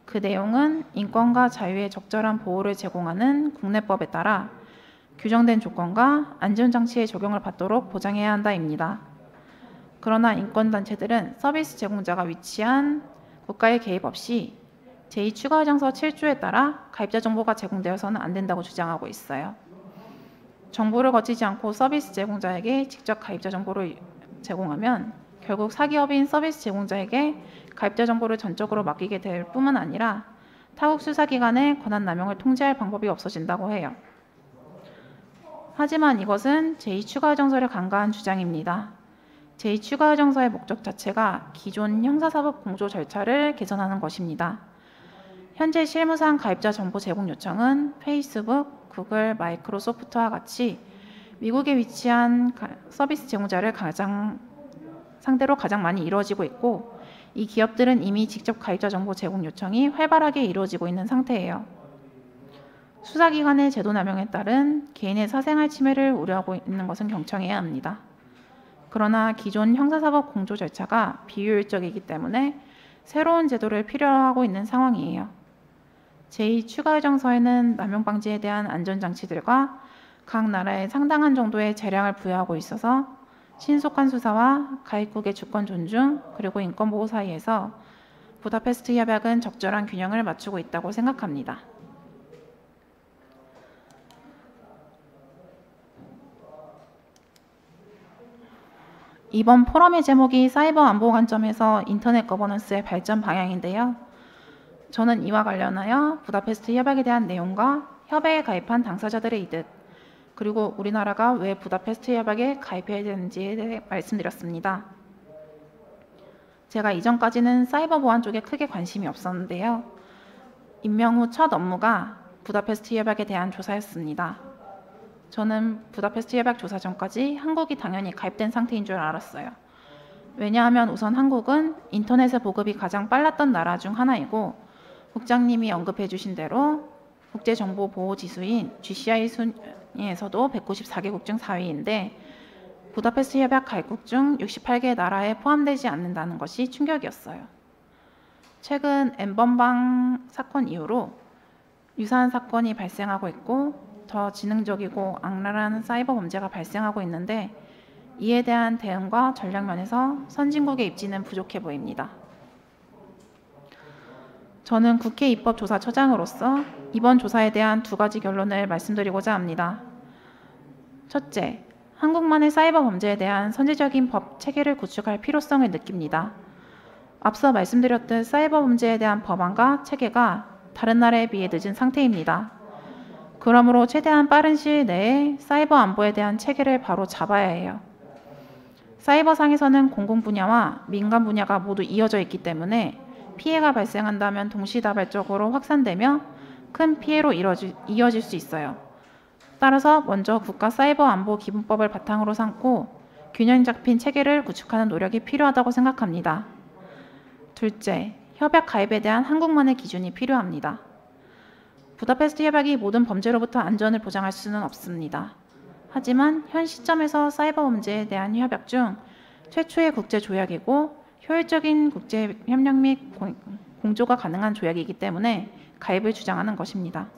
그 내용은 인권과 자유의 적절한 보호를 제공하는 국내법에 따라 규정된 조건과 안전장치의 적용을 받도록 보장해야 한다입니다. 그러나 인권단체들은 서비스 제공자가 위치한 국가의 개입 없이 제2추가의정서 7조에 따라 가입자 정보가 제공되어서는 안 된다고 주장하고 있어요. 정보를 거치지 않고 서비스 제공자에게 직접 가입자 정보를 제공하면 결국 사기업인 서비스 제공자에게 가입자 정보를 전적으로 맡기게 될 뿐만 아니라 타국 수사기관의 권한 남용을 통제할 방법이 없어진다고 해요. 하지만 이것은 제2추가의정서를 간과한 주장입니다. 제2추가의정서의 목적 자체가 기존 형사사법 공조 절차를 개선하는 것입니다. 현재 실무상 가입자 정보 제공 요청은 페이스북, 구글, 마이크로소프트와 같이 미국에 위치한 서비스 제공자를 상대로 가장 많이 이루어지고 있고 이 기업들은 이미 직접 가입자 정보 제공 요청이 활발하게 이루어지고 있는 상태예요. 수사기관의 제도 남용에 따른 개인의 사생활 침해를 우려하고 있는 것은 경청해야 합니다. 그러나 기존 형사사법 공조 절차가 비효율적이기 때문에 새로운 제도를 필요로 하고 있는 상황이에요. 제2추가의정서에는 남용 방지에 대한 안전장치들과 각 나라에 상당한 정도의 재량을 부여하고 있어서 신속한 수사와 가입국의 주권 존중 그리고 인권보호 사이에서 부다페스트 협약은 적절한 균형을 맞추고 있다고 생각합니다. 이번 포럼의 제목이 사이버 안보 관점에서 인터넷 거버넌스의 발전 방향인데요. 저는 이와 관련하여 부다페스트 협약에 대한 내용과 협약에 가입한 당사자들의 이득, 그리고 우리나라가 왜 부다페스트 협약에 가입해야 되는지에 대해 말씀드렸습니다. 제가 이전까지는 사이버 보안 쪽에 크게 관심이 없었는데요. 임명 후 첫 업무가 부다페스트 협약에 대한 조사였습니다. 저는 부다페스트 협약 조사 전까지 한국이 당연히 가입된 상태인 줄 알았어요. 왜냐하면 우선 한국은 인터넷의 보급이 가장 빨랐던 나라 중 하나이고, 국장님이 언급해 주신 대로 국제정보보호지수인 GCI 순위에서도 194개국 중 4위인데 부다페스트 협약 가입국 중 68개 나라에 포함되지 않는다는 것이 충격이었어요. 최근 N번방 사건 이후로 유사한 사건이 발생하고 있고 더 지능적이고 악랄한 사이버 범죄가 발생하고 있는데 이에 대한 대응과 전략 면에서 선진국의 입지는 부족해 보입니다. 저는 국회 입법조사처장으로서 이번 조사에 대한 두 가지 결론을 말씀드리고자 합니다. 첫째, 한국만의 사이버 범죄에 대한 선제적인 법 체계를 구축할 필요성을 느낍니다. 앞서 말씀드렸듯 사이버 범죄에 대한 법안과 체계가 다른 나라에 비해 늦은 상태입니다. 그러므로 최대한 빠른 시일 내에 사이버 안보에 대한 체계를 바로 잡아야 해요. 사이버상에서는 공공 분야와 민간 분야가 모두 이어져 있기 때문에 피해가 발생한다면 동시다발적으로 확산되며 큰 피해로 이어질 수 있어요. 따라서 먼저 국가사이버안보기본법을 바탕으로 삼고 균형 잡힌 체계를 구축하는 노력이 필요하다고 생각합니다. 둘째, 협약 가입에 대한 한국만의 기준이 필요합니다. 부다페스트 협약이 모든 범죄로부터 안전을 보장할 수는 없습니다. 하지만 현 시점에서 사이버 범죄에 대한 협약 중 최초의 국제 조약이고 효율적인 국제 협력 및 공조가 가능한 조약이기 때문에 가입을 주장하는 것입니다.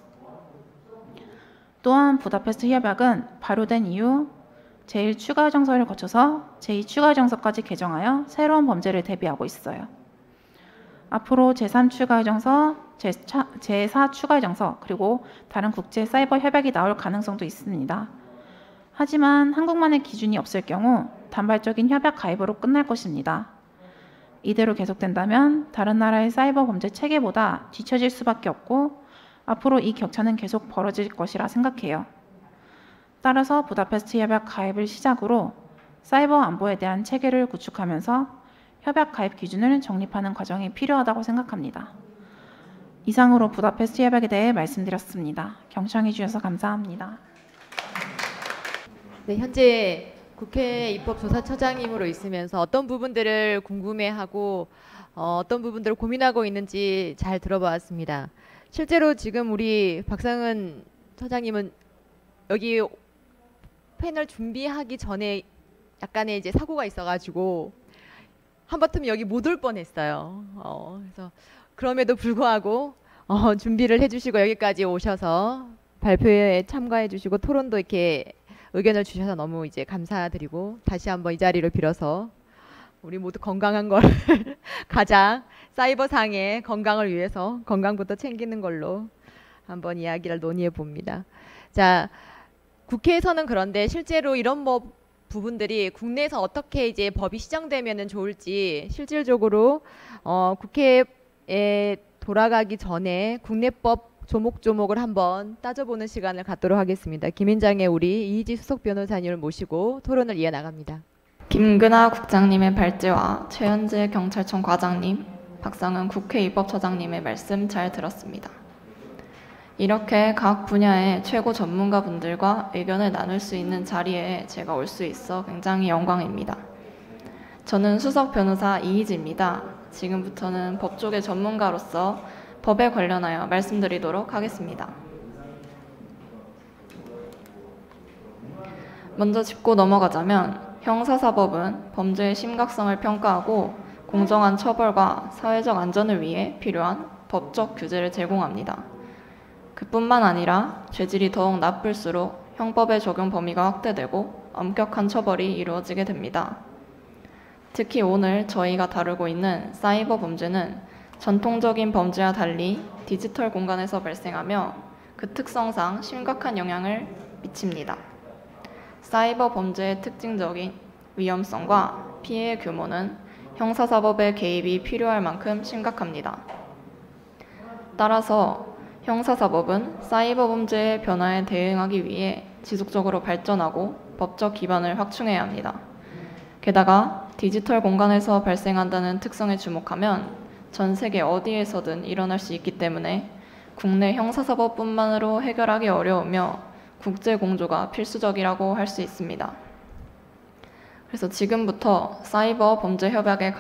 또한 부다페스트 협약은 발효된 이후 제1추가 정서를 거쳐서 제2추가 정서까지 개정하여 새로운 범죄를 대비하고 있어요. 앞으로 제3추가 정서, 제4추가 정서, 그리고 다른 국제 사이버 협약이 나올 가능성도 있습니다. 하지만 한국만의 기준이 없을 경우 단발적인 협약 가입으로 끝날 것입니다. 이대로 계속된다면 다른 나라의 사이버 범죄 체계보다 뒤처질 수밖에 없고 앞으로 이 격차는 계속 벌어질 것이라 생각해요. 따라서 부다페스트 협약 가입을 시작으로 사이버 안보에 대한 체계를 구축하면서 협약 가입 기준을 정립하는 과정이 필요하다고 생각합니다. 이상으로 부다페스트 협약에 대해 말씀드렸습니다. 경청해 주셔서 감사합니다. 네, 현재 국회 입법조사처장님으로 있으면서 어떤 부분들을 궁금해하고 어떤 부분들을 고민하고 있는지 잘 들어보았습니다. 실제로 지금 우리 박상은 처장님은 여기 패널 준비하기 전에 약간의 이제 사고가 있어가지고 한바탕 여기 못 올 뻔했어요. 그래서 그럼에도 불구하고 준비를 해주시고 여기까지 오셔서 발표에 참가해주시고 토론도 이렇게 의견을 주셔서 너무 이제 감사드리고 다시 한번 이 자리를 빌어서 우리 모두 건강한 걸 가장 사이버상의 건강을 위해서 건강부터 챙기는 걸로 한번 이야기를 논의해 봅니다. 자, 국회에서는 그런데 실제로 이런 부분들이 국내에서 어떻게 이제 법이 시정되면은 좋을지 실질적으로 국회에 돌아가기 전에 국내법 조목조목을 한번 따져보는 시간을 갖도록 하겠습니다. 김인장의 우리 이희지 수석 변호사님을 모시고 토론을 이어나갑니다. 김근하 국장님의 발제와 최현재 경찰청 과장님, 박상은 국회 입법처장님의 말씀 잘 들었습니다. 이렇게 각 분야의 최고 전문가분들과 의견을 나눌 수 있는 자리에 제가 올 수 있어 굉장히 영광입니다. 저는 수석 변호사 이희지입니다. 지금부터는 법 쪽의 전문가로서 법에 관련하여 말씀드리도록 하겠습니다. 먼저 짚고 넘어가자면 형사사법은 범죄의 심각성을 평가하고 공정한 처벌과 사회적 안전을 위해 필요한 법적 규제를 제공합니다. 그뿐만 아니라 죄질이 더욱 나쁠수록 형법의 적용 범위가 확대되고 엄격한 처벌이 이루어지게 됩니다. 특히 오늘 저희가 다루고 있는 사이버 범죄는 전통적인 범죄와 달리 디지털 공간에서 발생하며 그 특성상 심각한 영향을 미칩니다. 사이버 범죄의 특징적인 위험성과 피해의 규모는 형사사법의 개입이 필요할 만큼 심각합니다. 따라서 형사사법은 사이버 범죄의 변화에 대응하기 위해 지속적으로 발전하고 법적 기반을 확충해야 합니다. 게다가 디지털 공간에서 발생한다는 특성에 주목하면 전 세계 어디에서든 일어날 수 있기 때문에 국내 형사사법뿐만으로 해결하기 어려우며 국제 공조가 필수적이라고 할 수 있습니다. 그래서 지금부터 사이버 범죄 협약에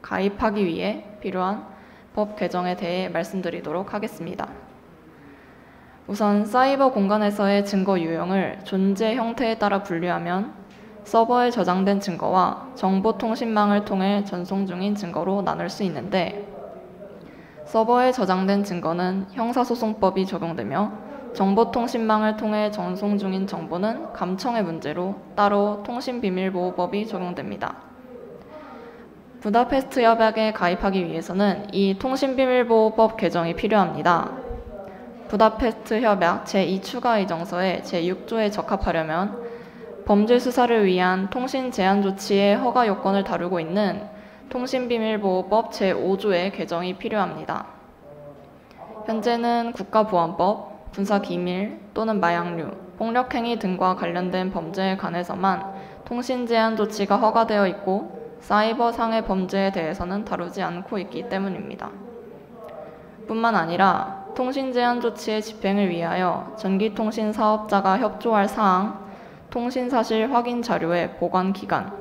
가입하기 위해 필요한 법 개정에 대해 말씀드리도록 하겠습니다. 우선 사이버 공간에서의 증거 유형을 존재 형태에 따라 분류하면 서버에 저장된 증거와 정보통신망을 통해 전송 중인 증거로 나눌 수 있는데, 서버에 저장된 증거는 형사소송법이 적용되며 정보통신망을 통해 전송 중인 정보는 감청의 문제로 따로 통신비밀보호법이 적용됩니다. 부다페스트 협약에 가입하기 위해서는 이 통신비밀보호법 개정이 필요합니다. 부다페스트 협약 제2추가 의정서의 제6조에 적합하려면 범죄 수사를 위한 통신 제한 조치의 허가 요건을 다루고 있는 통신비밀보호법 제5조의 개정이 필요합니다. 현재는 국가보안법, 군사기밀 또는 마약류, 폭력행위 등과 관련된 범죄에 관해서만 통신 제한 조치가 허가되어 있고 사이버상의 범죄에 대해서는 다루지 않고 있기 때문입니다. 뿐만 아니라 통신 제한 조치의 집행을 위하여 전기통신 사업자가 협조할 사항, 통신사실 확인 자료의 보관 기간,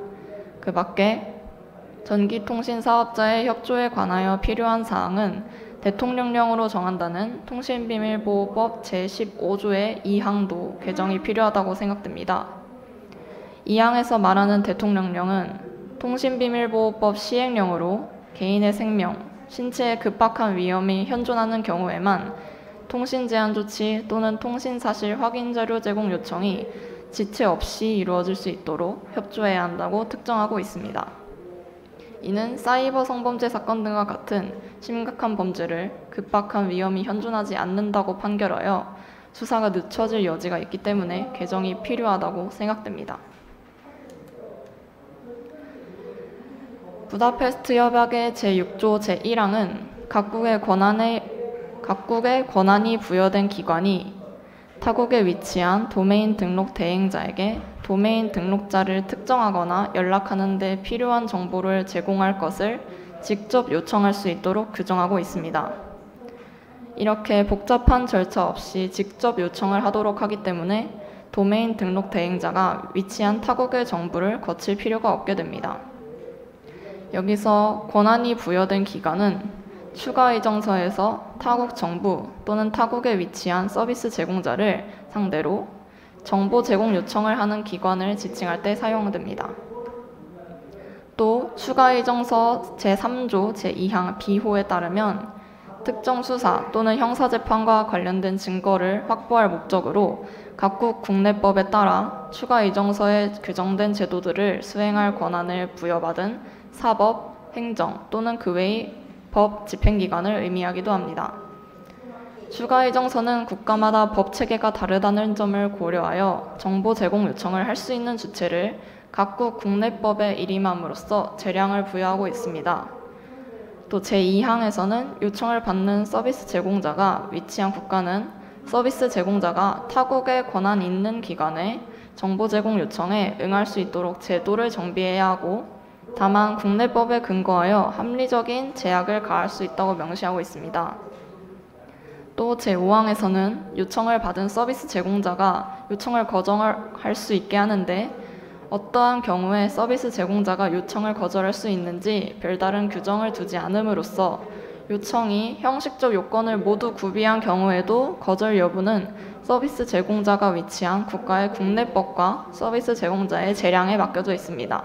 그 밖에 전기통신 사업자의 협조에 관하여 필요한 사항은 대통령령으로 정한다는 통신비밀보호법 제15조의 2항도 개정이 필요하다고 생각됩니다. 2항에서 말하는 대통령령은 통신비밀보호법 시행령으로 개인의 생명, 신체에 급박한 위험이 현존하는 경우에만 통신 제한 조치 또는 통신사실 확인 자료 제공 요청이 지체 없이 이루어질 수 있도록 협조해야 한다고 특정하고 있습니다. 이는 사이버 성범죄 사건 등과 같은 심각한 범죄를 급박한 위험이 현존하지 않는다고 판결하여 수사가 늦춰질 여지가 있기 때문에 개정이 필요하다고 생각됩니다. 부다페스트 협약의 제6조 제1항은 각국의 권한이 부여된 기관이 타국에 위치한 도메인 등록 대행자에게 도메인 등록자를 특정하거나 연락하는 데 필요한 정보를 제공할 것을 직접 요청할 수 있도록 규정하고 있습니다. 이렇게 복잡한 절차 없이 직접 요청을 하도록 하기 때문에 도메인 등록 대행자가 위치한 타국의 정부를 거칠 필요가 없게 됩니다. 여기서 권한이 부여된 기관은 추가 의정서에서 타국 정부 또는 타국에 위치한 서비스 제공자를 상대로 정보 제공 요청을 하는 기관을 지칭할 때 사용됩니다. 또 추가 의정서 제3조 제2항 B호에 따르면 특정 수사 또는 형사재판과 관련된 증거를 확보할 목적으로 각국 국내법에 따라 추가 의정서에 규정된 제도들을 수행할 권한을 부여받은 사법, 행정 또는 그 외의 법 집행기관을 의미하기도 합니다. 추가 의정서는 국가마다 법 체계가 다르다는 점을 고려하여 정보 제공 요청을 할 수 있는 주체를 각국 국내법에 일임함으로써 재량을 부여하고 있습니다. 또 제2항에서는 요청을 받는 서비스 제공자가 위치한 국가는 서비스 제공자가 타국에 권한 있는 기관에 정보 제공 요청에 응할 수 있도록 제도를 정비해야 하고, 다만 국내법에 근거하여 합리적인 제약을 가할 수 있다고 명시하고 있습니다. 또 제5항에서는 요청을 받은 서비스 제공자가 요청을 거절할 수 있게 하는데, 어떠한 경우에 서비스 제공자가 요청을 거절할 수 있는지 별다른 규정을 두지 않음으로써 요청이 형식적 요건을 모두 구비한 경우에도 거절 여부는 서비스 제공자가 위치한 국가의 국내법과 서비스 제공자의 재량에 맡겨져 있습니다.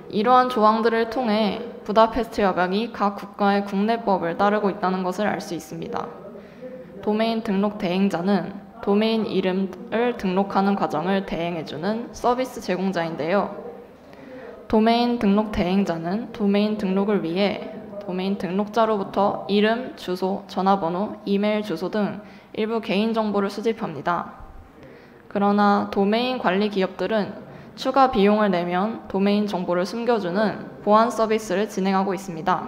이러한 조항들을 통해 부다페스트 협약이 각 국가의 국내법을 따르고 있다는 것을 알 수 있습니다. 도메인 등록 대행자는 도메인 이름을 등록하는 과정을 대행해주는 서비스 제공자인데요. 도메인 등록 대행자는 도메인 등록을 위해 도메인 등록자로부터 이름, 주소, 전화번호, 이메일 주소 등 일부 개인정보를 수집합니다. 그러나 도메인 관리 기업들은 추가 비용을 내면 도메인 정보를 숨겨주는 보안 서비스를 진행하고 있습니다.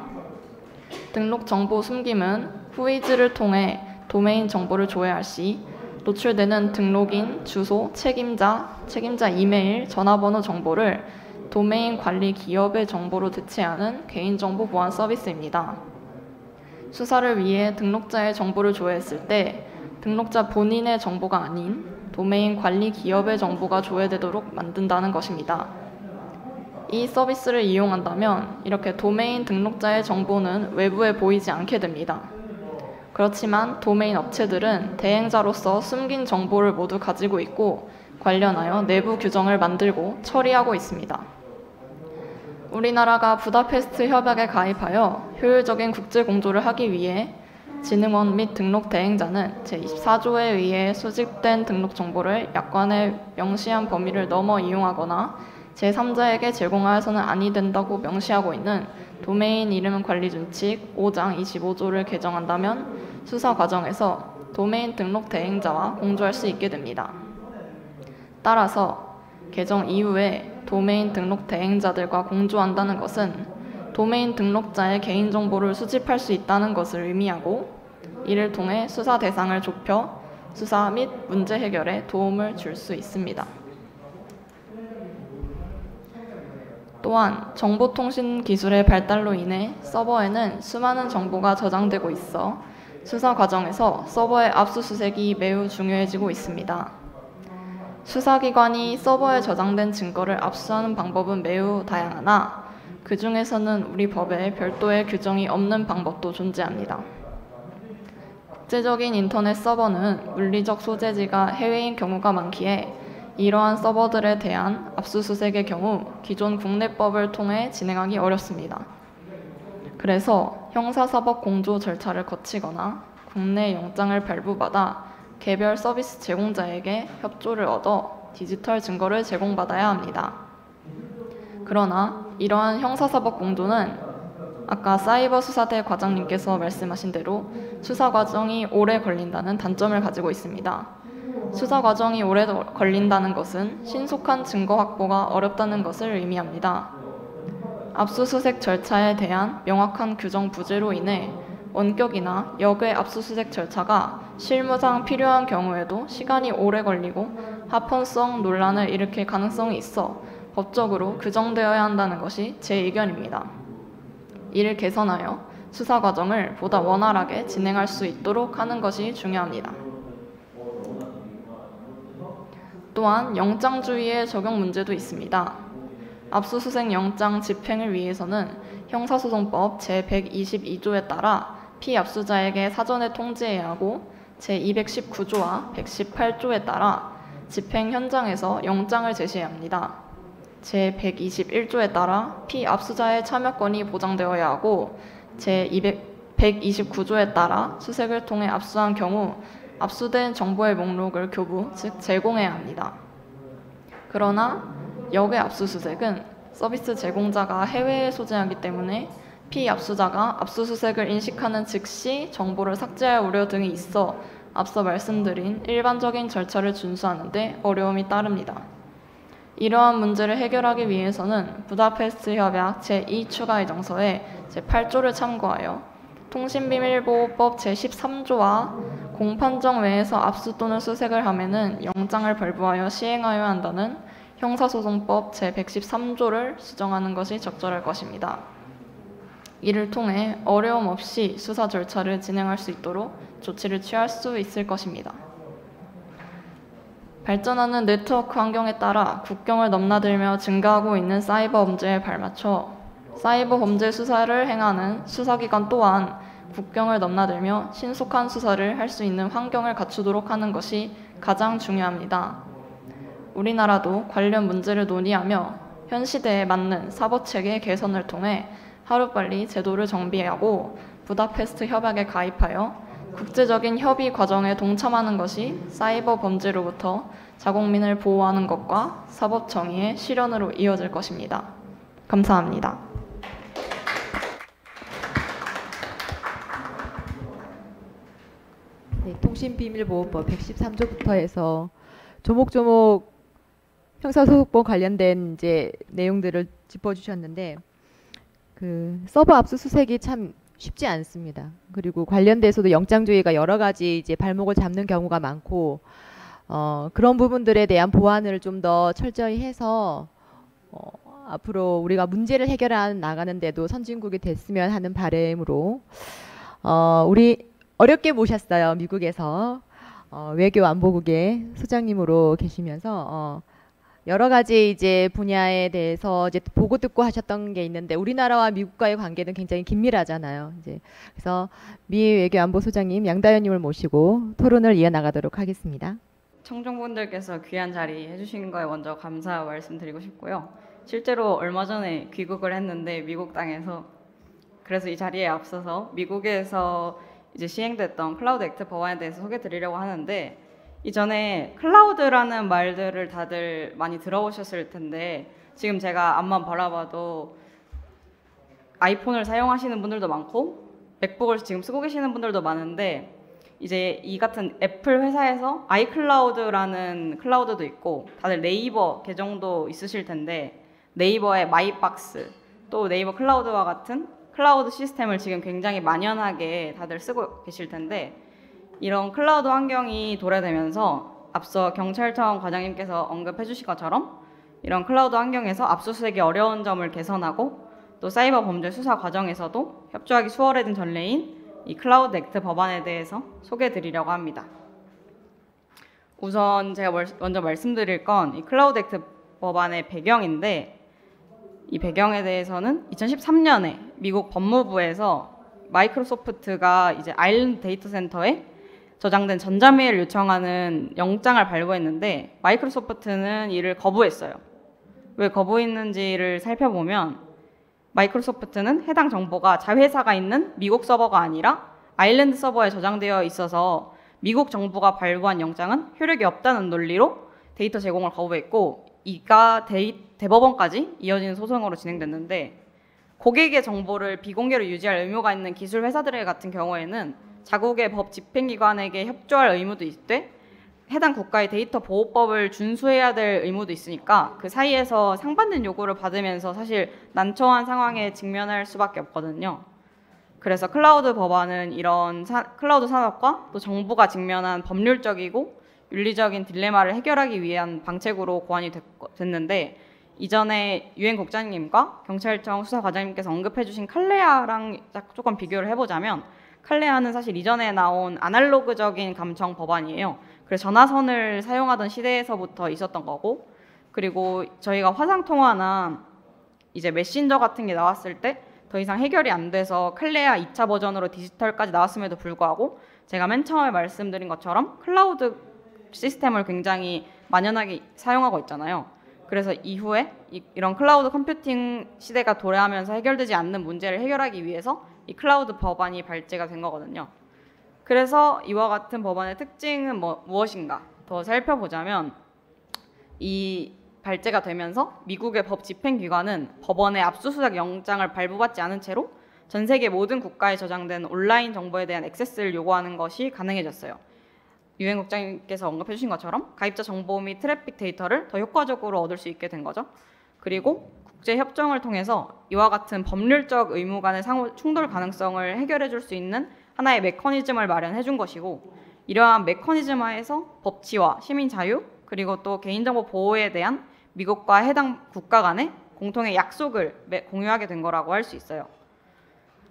등록 정보 숨김은 후이즈를 통해 도메인 정보를 조회할 시 노출되는 등록인, 주소, 책임자 이메일, 전화번호 정보를 도메인 관리 기업의 정보로 대체하는 개인정보 보안 서비스입니다. 수사를 위해 등록자의 정보를 조회했을 때 등록자 본인의 정보가 아닌 도메인 관리 기업의 정보가 조회되도록 만든다는 것입니다. 이 서비스를 이용한다면 이렇게 도메인 등록자의 정보는 외부에 보이지 않게 됩니다. 그렇지만 도메인 업체들은 대행자로서 숨긴 정보를 모두 가지고 있고 관련하여 내부 규정을 만들고 처리하고 있습니다. 우리나라가 부다페스트 협약에 가입하여 효율적인 국제 공조를 하기 위해 진흥원 및 등록 대행자는 제24조에 의해 수집된 등록 정보를 약관에 명시한 범위를 넘어 이용하거나 제3자에게 제공하여서는 아니 된다고 명시하고 있는 도메인 이름 관리 준칙 5장 25조를 개정한다면 수사 과정에서 도메인 등록 대행자와 공조할 수 있게 됩니다. 따라서 개정 이후에 도메인 등록 대행자들과 공조한다는 것은 도메인 등록자의 개인정보를 수집할 수 있다는 것을 의미하고 이를 통해 수사 대상을 좁혀 수사 및 문제 해결에 도움을 줄 수 있습니다. 또한 정보통신 기술의 발달로 인해 서버에는 수많은 정보가 저장되고 있어 수사 과정에서 서버의 압수수색이 매우 중요해지고 있습니다. 수사기관이 서버에 저장된 증거를 압수하는 방법은 매우 다양하나 그 중에서는 우리 법에 별도의 규정이 없는 방법도 존재합니다. 국제적인 인터넷 서버는 물리적 소재지가 해외인 경우가 많기에 이러한 서버들에 대한 압수수색의 경우 기존 국내법을 통해 진행하기 어렵습니다. 그래서 형사사법 공조 절차를 거치거나 국내 영장을 발부받아 개별 서비스 제공자에게 협조를 얻어 디지털 증거를 제공받아야 합니다. 그러나 이러한 형사사법 공조는 아까 사이버수사대 과장님께서 말씀하신 대로 수사 과정이 오래 걸린다는 단점을 가지고 있습니다. 수사 과정이 오래 걸린다는 것은 신속한 증거 확보가 어렵다는 것을 의미합니다. 압수수색 절차에 대한 명확한 규정 부재로 인해 원격이나 역의 압수수색 절차가 실무상 필요한 경우에도 시간이 오래 걸리고 합헌성 논란을 일으킬 가능성이 있어 법적으로 규정되어야 한다는 것이 제 의견입니다. 이를 개선하여 수사 과정을 보다 원활하게 진행할 수 있도록 하는 것이 중요합니다. 또한 영장주의의 적용 문제도 있습니다. 압수수색 영장 집행을 위해서는 형사소송법 제122조에 따라 피압수자에게 사전에 통지해야 하고 제219조와 118조에 따라 집행 현장에서 영장을 제시해야 합니다. 제121조에 따라 피압수자의 참여권이 보장되어야 하고 제129조에 따라 수색을 통해 압수한 경우 압수된 정보의 목록을 교부, 즉 제공해야 합니다. 그러나 역의 압수수색은 서비스 제공자가 해외에 소재하기 때문에 피압수자가 압수수색을 인식하는 즉시 정보를 삭제할 우려 등이 있어 앞서 말씀드린 일반적인 절차를 준수하는 데 어려움이 따릅니다. 이러한 문제를 해결하기 위해서는 부다페스트 협약 제2추가의 정서에 제8조를 참고하여 통신비밀보호법 제13조와 공판정 외에서 압수 또는 수색을 하면은 영장을 발부하여 시행하여야 한다는 형사소송법 제113조를 수정하는 것이 적절할 것입니다. 이를 통해 어려움 없이 수사 절차를 진행할 수 있도록 조치를 취할 수 있을 것입니다. 발전하는 네트워크 환경에 따라 국경을 넘나들며 증가하고 있는 사이버 범죄에 발맞춰 사이버 범죄 수사를 행하는 수사기관 또한 국경을 넘나들며 신속한 수사를 할 수 있는 환경을 갖추도록 하는 것이 가장 중요합니다. 우리나라도 관련 문제를 논의하며 현 시대에 맞는 사법체계 개선을 통해 하루빨리 제도를 정비하고 부다페스트 협약에 가입하여 국제적인 협의 과정에 동참하는 것이 사이버 범죄로부터 자국민을 보호하는 것과 사법 정의의 실현으로 이어질 것입니다. 감사합니다. 통신비밀보호법 113조부터 해서 조목조목 형사소송법 관련된 이제 내용들을 짚어주셨는데 그 서버 압수수색이 참 쉽지 않습니다. 그리고 관련돼서도 영장조회가 여러 가지 이제 발목을 잡는 경우가 많고 그런 부분들에 대한 보완을 좀 더 철저히 해서 앞으로 우리가 문제를 해결해 나가는데도 선진국이 됐으면 하는 바람으로 우리 어렵게 모셨어요. 미국에서 외교안보국의 소장님으로 계시면서 여러 가지 이제 분야에 대해서 이제 보고 듣고 하셨던 게 있는데 우리나라와 미국과의 관계는 굉장히 긴밀하잖아요. 이제 그래서 미 외교안보소장님 양다현님을 모시고 토론을 이어나가도록 하겠습니다. 청중분들께서 귀한 자리 해주신 거에 먼저 감사 말씀드리고 싶고요. 실제로 얼마 전에 귀국을 했는데 미국 땅에서 그래서 이 자리에 앞서서 미국에서 이제 시행됐던 클라우드 액트 법안에 대해서 소개드리려고 하는데 이전에 클라우드라는 말들을 다들 많이 들어보셨을 텐데 지금 제가 앞만 바라봐도 아이폰을 사용하시는 분들도 많고 맥북을 지금 쓰고 계시는 분들도 많은데 이제 이 같은 애플 회사에서 아이클라우드라는 클라우드도 있고 다들 네이버 계정도 있으실 텐데 네이버의 마이박스 또 네이버 클라우드와 같은 클라우드 시스템을 지금 굉장히 만연하게 다들 쓰고 계실 텐데 이런 클라우드 환경이 도래되면서 앞서 경찰청 과장님께서 언급해 주신 것처럼 이런 클라우드 환경에서 압수수색이 어려운 점을 개선하고 또 사이버 범죄 수사 과정에서도 협조하기 수월해진 전례인 이 클라우드 액트 법안에 대해서 소개해 드리려고 합니다. 우선 제가 먼저 말씀드릴 건 이 클라우드 액트 법안의 배경인데 이 배경에 대해서는 2013년에 미국 법무부에서 마이크로소프트가 이제 아일랜드 데이터 센터에 저장된 전자메일을 요청하는 영장을 발부했는데 마이크로소프트는 이를 거부했어요. 왜 거부했는지를 살펴보면 마이크로소프트는 해당 정보가 자회사가 있는 미국 서버가 아니라 아일랜드 서버에 저장되어 있어서 미국 정부가 발부한 영장은 효력이 없다는 논리로 데이터 제공을 거부했고 이가 대법원까지 이어지는 소송으로 진행됐는데 고객의 정보를 비공개로 유지할 의무가 있는 기술 회사들 같은 경우에는 자국의 법 집행기관에게 협조할 의무도 있되 해당 국가의 데이터 보호법을 준수해야 될 의무도 있으니까 그 사이에서 상반된 요구를 받으면서 사실 난처한 상황에 직면할 수밖에 없거든요. 그래서 클라우드 법안은 이런 클라우드 산업과 또 정부가 직면한 법률적이고 윤리적인 딜레마를 해결하기 위한 방책으로 고안이 됐는데 이전에 유엔 국장님과 경찰청 수사과장님께서 언급해 주신 칼레아랑 조금 비교를 해보자면 칼레아는 사실 이전에 나온 아날로그적인 감청 법안이에요. 그래서 전화선을 사용하던 시대에서부터 있었던 거고 그리고 저희가 화상통화나 이제 메신저 같은 게 나왔을 때 더 이상 해결이 안 돼서 칼레아 2차 버전으로 디지털까지 나왔음에도 불구하고 제가 맨 처음에 말씀드린 것처럼 클라우드 시스템을 굉장히 만연하게 사용하고 있잖아요. 그래서 이후에 이런 클라우드 컴퓨팅 시대가 도래하면서 해결되지 않는 문제를 해결하기 위해서 이 클라우드 법안이 발제가 된 거거든요. 그래서 이와 같은 법안의 특징은 무엇인가 더 살펴보자면 이 발제가 되면서 미국의 법 집행기관은 법원의 압수수색 영장을 발부받지 않은 채로 전 세계 모든 국가에 저장된 온라인 정보에 대한 액세스를 요구하는 것이 가능해졌어요. 유엔 국장님께서 언급해 주신 것처럼 가입자 정보 및 트래픽 데이터를 더 효과적으로 얻을 수 있게 된 거죠. 그리고 국제협정을 통해서 이와 같은 법률적 의무 간의 상호 충돌 가능성을 해결해 줄 수 있는 하나의 메커니즘을 마련해 준 것이고 이러한 메커니즘 하에서 법치와 시민 자유 그리고 또 개인정보 보호에 대한 미국과 해당 국가 간의 공통의 약속을 공유하게 된 거라고 할 수 있어요.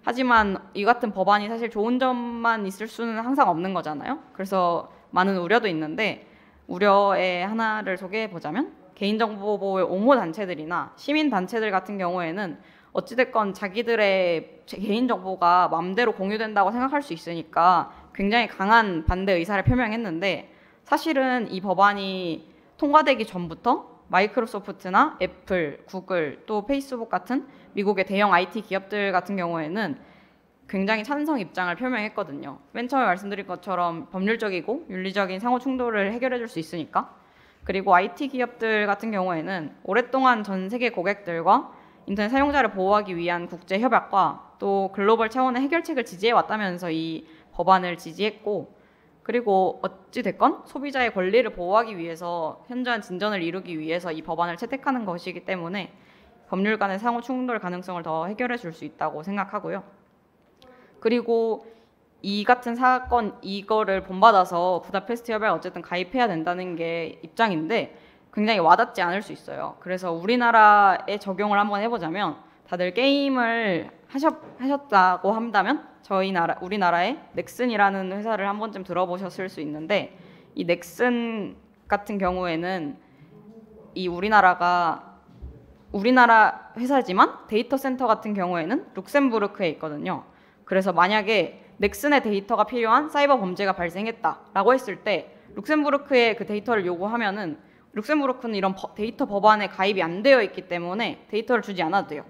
하지만 이 같은 법안이 사실 좋은 점만 있을 수는 항상 없는 거잖아요. 그래서 많은 우려도 있는데 우려의 하나를 소개해 보자면 개인정보 보호의 옹호 단체들이나 시민 단체들 같은 경우에는 어찌됐건 자기들의 개인정보가 마음대로 공유된다고 생각할 수 있으니까 굉장히 강한 반대 의사를 표명했는데 사실은 이 법안이 통과되기 전부터 마이크로소프트나 애플, 구글, 또 페이스북 같은 미국의 대형 IT 기업들 같은 경우에는 굉장히 찬성 입장을 표명했거든요. 맨 처음에 말씀드린 것처럼 법률적이고 윤리적인 상호 충돌을 해결해 줄 수 있으니까. 그리고 IT 기업들 같은 경우에는 오랫동안 전 세계 고객들과 인터넷 사용자를 보호하기 위한 국제 협약과 또 글로벌 차원의 해결책을 지지해 왔다면서 이 법안을 지지했고 그리고 어찌됐건 소비자의 권리를 보호하기 위해서 현저한 진전을 이루기 위해서 이 법안을 채택하는 것이기 때문에 법률 간의 상호 충돌 가능성을 더 해결해 줄 수 있다고 생각하고요. 그리고 이 같은 사건 이거를 본받아서 부다페스트 협약에 어쨌든 가입해야 된다는 게 입장인데 굉장히 와닿지 않을 수 있어요. 그래서 우리나라에 적용을 한번 해보자면 다들 게임을 하셨다고 한다면 우리나라의 넥슨이라는 회사를 한 번쯤 들어보셨을 수 있는데 이 넥슨 같은 경우에는 이 우리나라 회사지만 데이터 센터 같은 경우에는 룩셈부르크에 있거든요. 그래서 만약에 넥슨의 데이터가 필요한 사이버 범죄가 발생했다라고 했을 때 룩셈부르크에 그 데이터를 요구하면은 룩셈부르크는 이런 데이터 법안에 가입이 안 되어 있기 때문에 데이터를 주지 않아도 돼요.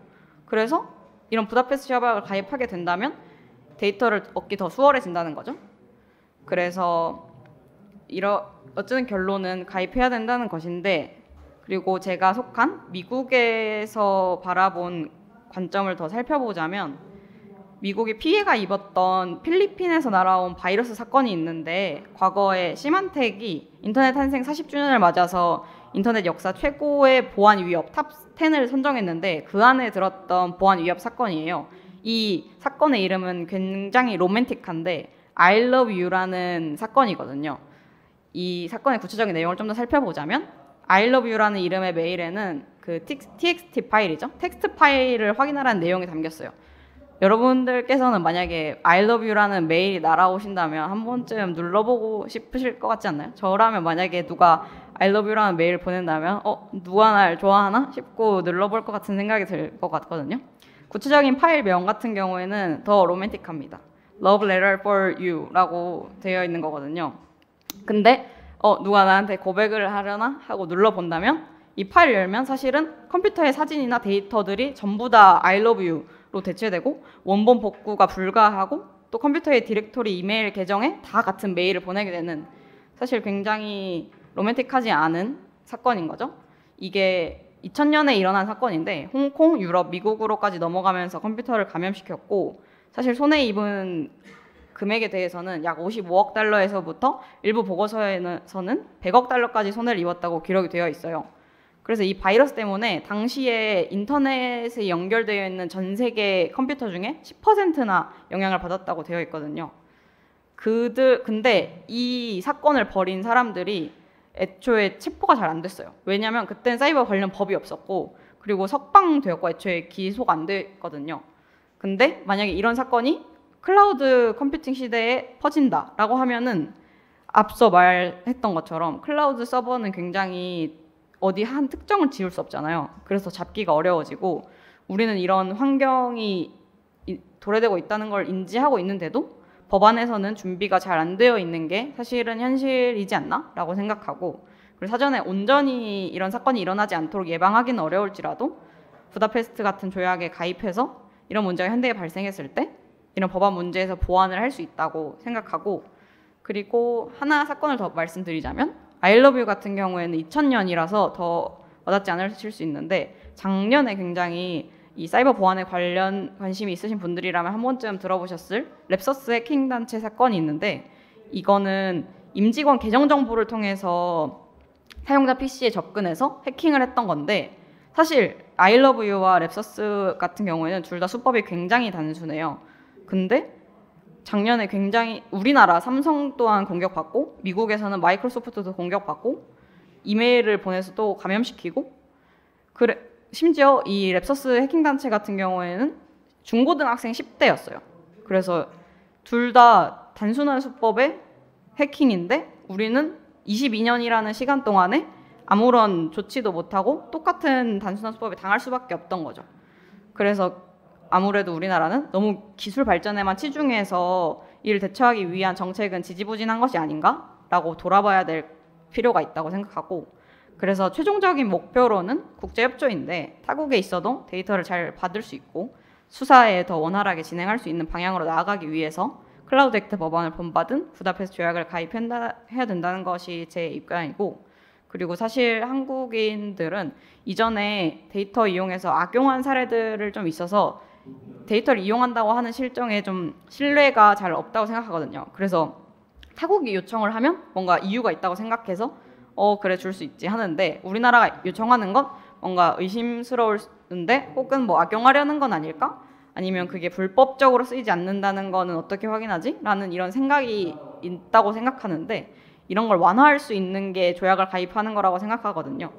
그래서 이런 부다페스트 협약을 가입하게 된다면 데이터를 얻기 더 수월해진다는 거죠. 그래서 어쨌든 결론은 가입해야 된다는 것인데 그리고 제가 속한 미국에서 바라본 관점을 더 살펴보자면 미국이 피해가 입었던 필리핀에서 날아온 바이러스 사건이 있는데 과거에 시만텍이 인터넷 탄생 40주년을 맞아서 인터넷 역사 최고의 보안 위협 탑 10을 선정했는데 그 안에 들었던 보안 위협 사건이에요. 이 사건의 이름은 굉장히 로맨틱한데 I love you라는 사건이거든요. 이 사건의 구체적인 내용을 좀 더 살펴보자면 I love you라는 이름의 메일에는 그 txt 파일이죠. 텍스트 파일을 확인하라는 내용이 담겼어요. 여러분들께서는 만약에 I love you라는 메일이 날아오신다면 한 번쯤 눌러보고 싶으실 것 같지 않나요? 저라면 만약에 누가 I love you라는 메일을 보낸다면 누가 날 좋아하나 싶고 눌러볼 것 같은 생각이 들 것 같거든요. 구체적인 파일명 같은 경우에는 더 로맨틱합니다. Love letter for you라고 되어 있는 거거든요. 근데 누가 나한테 고백을 하려나 하고 눌러본다면 이 파일을 열면 사실은 컴퓨터의 사진이나 데이터들이 전부 다 I love you로 대체되고 원본 복구가 불가하고 또 컴퓨터의 디렉토리 이메일 계정에 다 같은 메일을 보내게 되는 사실 굉장히 로맨틱하지 않은 사건인 거죠. 이게 2000년에 일어난 사건인데 홍콩, 유럽, 미국으로까지 넘어가면서 컴퓨터를 감염시켰고 사실 손해 입은 금액에 대해서는 약 55억 달러에서부터 일부 보고서에서는 100억 달러까지 손해를 입었다고 기록이 되어 있어요. 그래서 이 바이러스 때문에 당시에 인터넷에 연결되어 있는 전 세계 컴퓨터 중에 10%나 영향을 받았다고 되어 있거든요. 근데 이 사건을 벌인 사람들이 애초에 체포가 잘 안 됐어요. 왜냐하면 그땐 사이버 관련 법이 없었고 그리고 석방되었고 애초에 기소가 안 됐거든요. 근데 만약에 이런 사건이 클라우드 컴퓨팅 시대에 퍼진다라고 하면은 앞서 말했던 것처럼 클라우드 서버는 굉장히 어디 한 특정을 지울 수 없잖아요. 그래서 잡기가 어려워지고 우리는 이런 환경이 도래되고 있다는 걸 인지하고 있는데도 법안에서는 준비가 잘 안 되어 있는 게 사실은 현실이지 않나? 라고 생각하고 그리고 사전에 온전히 이런 사건이 일어나지 않도록 예방하기는 어려울지라도 부다페스트 같은 조약에 가입해서 이런 문제가 현대에 발생했을 때 이런 법안 문제에서 보완을 할 수 있다고 생각하고 그리고 하나 사건을 더 말씀드리자면 I love you 같은 경우에는 2000년이라서 더 와닿지 않으실 수 있는데 작년에 굉장히 이 사이버 보안에 관심이 있으신 분들이라면 한 번쯤 들어보셨을 랩서스 해킹 단체 사건이 있는데 이거는 임직원 계정 정보를 통해서 사용자 PC에 접근해서 해킹을 했던 건데 사실 I love you와 랩서스 같은 경우에는 둘 다 수법이 굉장히 단순해요. 근데 작년에 굉장히 우리나라 삼성 또한 공격받고 미국에서는 마이크로소프트도 공격받고 이메일을 보내서 또 감염시키고 심지어 이 랩서스 해킹 단체 같은 경우에는 중고등학생 10대였어요. 그래서 둘 다 단순한 수법의 해킹인데 우리는 22년이라는 시간 동안에 아무런 조치도 못하고 똑같은 단순한 수법에 당할 수밖에 없던 거죠. 그래서 아무래도 우리나라는 너무 기술 발전에만 치중해서 이를 대처하기 위한 정책은 지지부진한 것이 아닌가라고 돌아봐야 될 필요가 있다고 생각하고 그래서 최종적인 목표로는 국제협조인데 타국에 있어도 데이터를 잘 받을 수 있고 수사에 더 원활하게 진행할 수 있는 방향으로 나아가기 위해서 클라우드 액트 법안을 본받은 부다페스트 조약을 가입해야 된다는 것이 제 입장이고 그리고 사실 한국인들은 이전에 데이터 이용해서 악용한 사례들을 좀 있어서 데이터를 이용한다고 하는 실정에 좀 신뢰가 잘 없다고 생각하거든요. 그래서 타국이 요청을 하면 뭔가 이유가 있다고 생각해서 그래 줄 수 있지 하는데, 우리나라가 요청하는 건 뭔가 의심스러운데 혹은 뭐 악용하려는 건 아닐까? 아니면 그게 불법적으로 쓰이지 않는다는 거는 어떻게 확인하지? 라는 이런 생각이 있다고 생각하는데, 이런 걸 완화할 수 있는 게 조약을 가입하는 거라고 생각하거든요.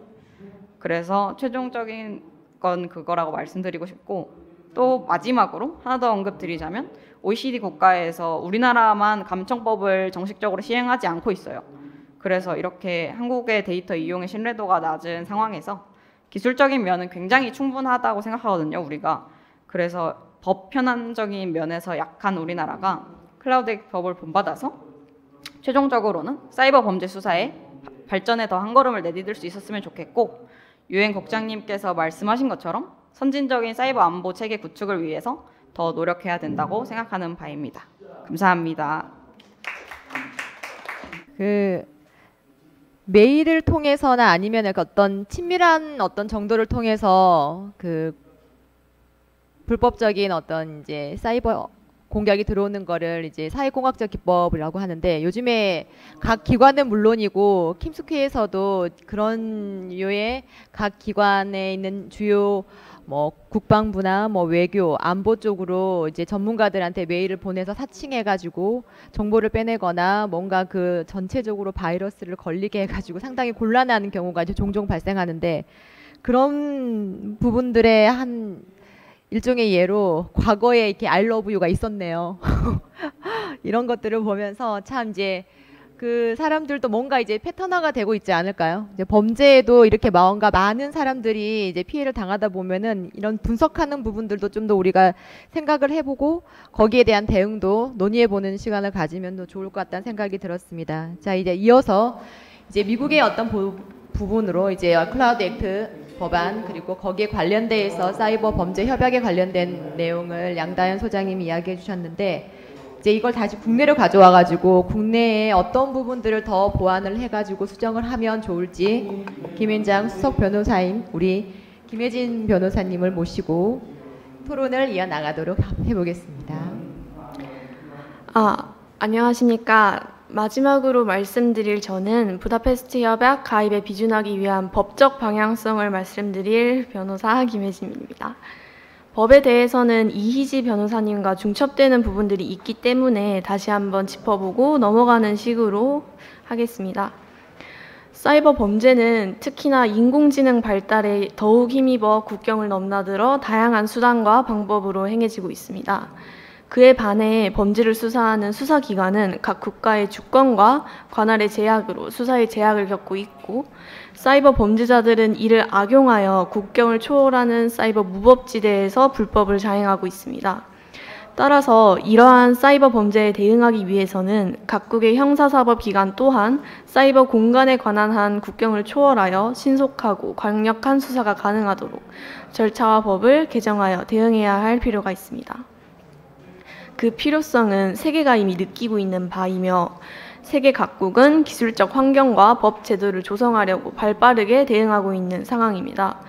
그래서 최종적인 건 그거라고 말씀드리고 싶고, 또 마지막으로 하나 더 언급드리자면 OECD 국가에서 우리나라만 감청법을 정식적으로 시행하지 않고 있어요. 그래서 이렇게 한국의 데이터 이용의 신뢰도가 낮은 상황에서 기술적인 면은 굉장히 충분하다고 생각하거든요, 우리가. 그래서 법 편한적인 면에서 약한 우리나라가 클라우드 법을 본받아서 최종적으로는 사이버 범죄 수사에 발전에 더 한 걸음을 내디딜 수 있었으면 좋겠고, 유엔 국장님께서 말씀하신 것처럼 선진적인 사이버 안보 체계 구축을 위해서 더 노력해야 된다고 생각하는 바입니다. 감사합니다. 그 메일을 통해서나 아니면 어떤 친밀한 어떤 정도를 통해서 그 불법적인 어떤 이제 사이버 공격이 들어오는 거를 이제 사회공학적 기법이라고 하는데, 요즘에 각 기관은 물론이고 킴스퀘에서도 그런 류의 각 기관에 있는 주요 뭐 국방부나 뭐 외교, 안보 쪽으로 이제 전문가들한테 메일을 보내서 사칭해가지고 정보를 빼내거나 뭔가 그 전체적으로 바이러스를 걸리게 해가지고 상당히 곤란한 경우가 이제 종종 발생하는데, 그런 부분들의 한 일종의 예로 과거에 이렇게 I love you가 있었네요. 이런 것들을 보면서 참 이제 그 사람들도 뭔가 이제 패턴화가 되고 있지 않을까요? 이제 범죄에도 이렇게 뭔가 많은 사람들이 이제 피해를 당하다 보면은 이런 분석하는 부분들도 좀 더 우리가 생각을 해보고 거기에 대한 대응도 논의해보는 시간을 가지면 더 좋을 것 같다는 생각이 들었습니다. 자, 이제 이어서 이제 미국의 어떤 부분으로 이제 클라우드 액트 법안, 그리고 거기에 관련돼서 사이버 범죄 협약에 관련된 내용을 양다현 소장님이 이야기해 주셨는데, 이제 이걸 다시 국내로 가져와 가지고 국내에 어떤 부분들을 더 보완을 해 가지고 수정을 하면 좋을지 김현장 수석 변호사인 우리 김혜진 변호사님을 모시고 토론을 이어나가도록 해보겠습니다. 안녕하십니까. 마지막으로 말씀드릴 저는 부다페스트 협약 가입에 비준하기 위한 법적 방향성을 말씀드릴 변호사 김혜진입니다. 법에 대해서는 이희지 변호사님과 중첩되는 부분들이 있기 때문에 다시 한번 짚어보고 넘어가는 식으로 하겠습니다. 사이버 범죄는 특히나 인공지능 발달에 더욱 힘입어 국경을 넘나들어 다양한 수단과 방법으로 행해지고 있습니다. 그에 반해 범죄를 수사하는 수사기관은 각 국가의 주권과 관할의 제약으로 수사의 제약을 겪고 있고, 사이버 범죄자들은 이를 악용하여 국경을 초월하는 사이버 무법지대에서 불법을 자행하고 있습니다. 따라서 이러한 사이버 범죄에 대응하기 위해서는 각국의 형사사법기관 또한 사이버 공간에 관한 한 국경을 초월하여 신속하고 강력한 수사가 가능하도록 절차와 법을 개정하여 대응해야 할 필요가 있습니다. 그 필요성은 세계가 이미 느끼고 있는 바이며, 세계 각국은 기술적 환경과 법 제도를 조성하려고 발빠르게 대응하고 있는 상황입니다.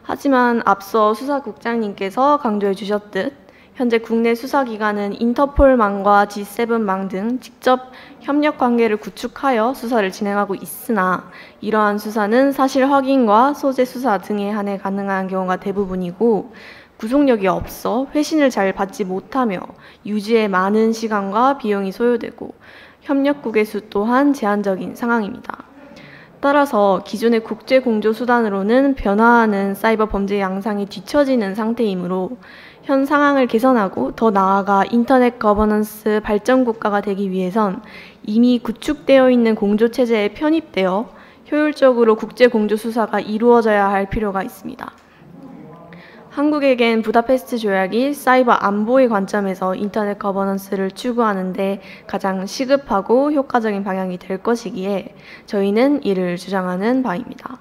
하지만 앞서 수사국장님께서 강조해 주셨듯 현재 국내 수사기관은 인터폴망과 G7망 등 직접 협력 관계를 구축하여 수사를 진행하고 있으나, 이러한 수사는 사실 확인과 소재 수사 등에 한해 가능한 경우가 대부분이고, 구속력이 없어 회신을 잘 받지 못하며 유지에 많은 시간과 비용이 소요되고 협력국의 수 또한 제한적인 상황입니다. 따라서 기존의 국제 공조 수단으로는 변화하는 사이버 범죄 양상이 뒤처지는 상태이므로 현 상황을 개선하고 더 나아가 인터넷 거버넌스 발전 국가가 되기 위해선 이미 구축되어 있는 공조 체제에 편입되어 효율적으로 국제 공조 수사가 이루어져야 할 필요가 있습니다. 한국에겐 부다페스트 조약이 사이버 안보의 관점에서 인터넷 거버넌스를 추구하는 데 가장 시급하고 효과적인 방향이 될 것이기에 저희는 이를 주장하는 바입니다.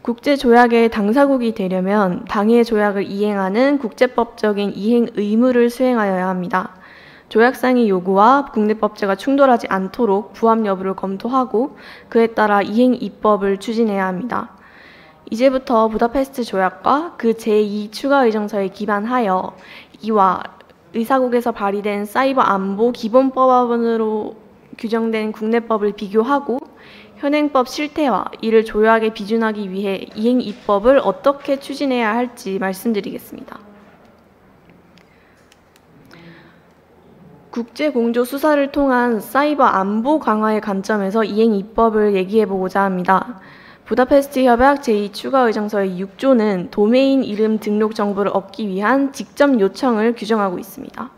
국제조약의 당사국이 되려면 당해 조약을 이행하는 국제법적인 이행 의무를 수행하여야 합니다. 조약상의 요구와 국내법제가 충돌하지 않도록 부합 여부를 검토하고 그에 따라 이행 입법을 추진해야 합니다. 이제부터 부다페스트 조약과 그 제2 추가 의정서에 기반하여 이와 의사국에서 발의된 사이버 안보 기본법안으로 규정된 국내법을 비교하고 현행법 실태와 이를 조약에 비준하기 위해 이행 입법을 어떻게 추진해야 할지 말씀드리겠습니다. 국제공조 수사를 통한 사이버 안보 강화의 관점에서 이행 입법을 얘기해보고자 합니다. 부다페스트 협약 제2추가 의정서의 6조는 도메인 이름 등록 정보를 얻기 위한 직접 요청을 규정하고 있습니다.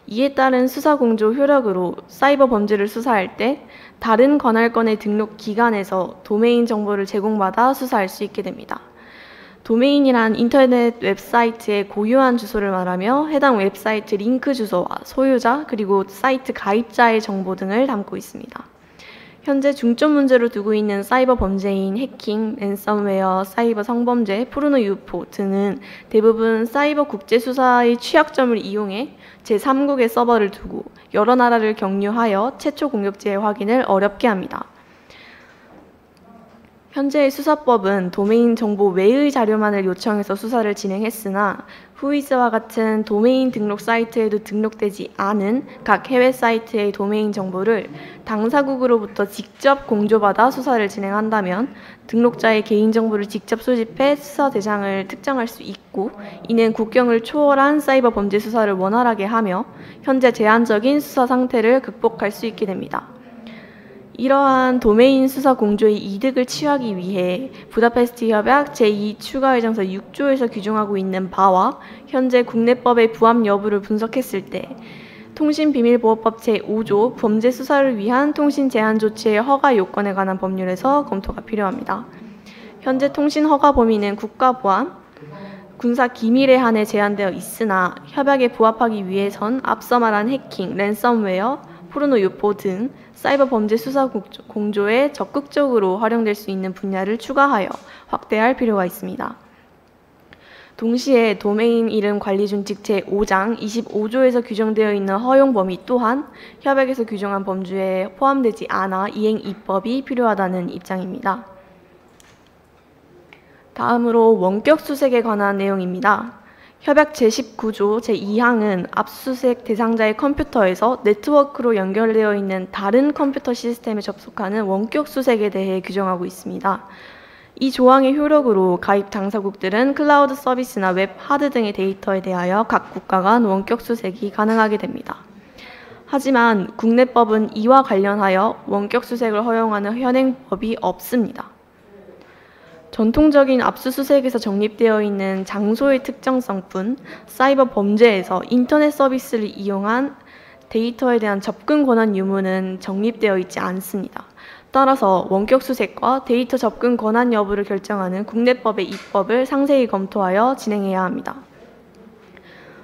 이에 따른 수사공조 효력으로 사이버 범죄를 수사할 때 다른 관할권의 등록 기관에서 도메인 정보를 제공받아 수사할 수 있게 됩니다. 도메인이란 인터넷 웹사이트의 고유한 주소를 말하며 해당 웹사이트 링크 주소와 소유자 그리고 사이트 가입자의 정보 등을 담고 있습니다. 현재 중점 문제로 두고 있는 사이버 범죄인 해킹, 랜섬웨어, 사이버 성범죄, 포르노 유포 등은 대부분 사이버 국제수사의 취약점을 이용해 제3국의 서버를 두고 여러 나라를 경유하여 최초 공격지의 확인을 어렵게 합니다. 현재의 수사법은 도메인 정보 외의 자료만을 요청해서 수사를 진행했으나 후이스와 같은 도메인 등록 사이트에도 등록되지 않은 각 해외 사이트의 도메인 정보를 당사국으로부터 직접 공조받아 수사를 진행한다면 등록자의 개인정보를 직접 수집해 수사 대상을 특정할 수 있고 이는 국경을 초월한 사이버 범죄 수사를 원활하게 하며 현재 제한적인 수사 상태를 극복할 수 있게 됩니다. 이러한 도메인 수사 공조의 이득을 취하기 위해 부다페스트 협약 제2추가의정서 6조에서 규정하고 있는 바와 현재 국내법의 부합 여부를 분석했을 때 통신비밀보호법 제5조 범죄 수사를 위한 통신 제한 조치의 허가 요건에 관한 법률에서 검토가 필요합니다. 현재 통신 허가 범위는 국가보안, 군사 기밀에 한해 제한되어 있으나 협약에 부합하기 위해선 앞서 말한 해킹, 랜섬웨어, 포르노 유포 등 사이버 범죄 수사 공조에 적극적으로 활용될 수 있는 분야를 추가하여 확대할 필요가 있습니다. 동시에 도메인 이름 관리 준칙 제5장 25조에서 규정되어 있는 허용 범위 또한 협약에서 규정한 범주에 포함되지 않아 이행 입법이 필요하다는 입장입니다. 다음으로 원격 수색에 관한 내용입니다. 협약 제19조 제2항은 압수수색 대상자의 컴퓨터에서 네트워크로 연결되어 있는 다른 컴퓨터 시스템에 접속하는 원격 수색에 대해 규정하고 있습니다. 이 조항의 효력으로 가입 당사국들은 클라우드 서비스나 웹 하드 등의 데이터에 대하여 각 국가 간 원격 수색이 가능하게 됩니다. 하지만 국내법은 이와 관련하여 원격 수색을 허용하는 현행법이 없습니다. 전통적인 압수수색에서 정립되어 있는 장소의 특정성뿐 사이버 범죄에서 인터넷 서비스를 이용한 데이터에 대한 접근 권한 유무는 정립되어 있지 않습니다. 따라서 원격 수색과 데이터 접근 권한 여부를 결정하는 국내법의 입법을 상세히 검토하여 진행해야 합니다.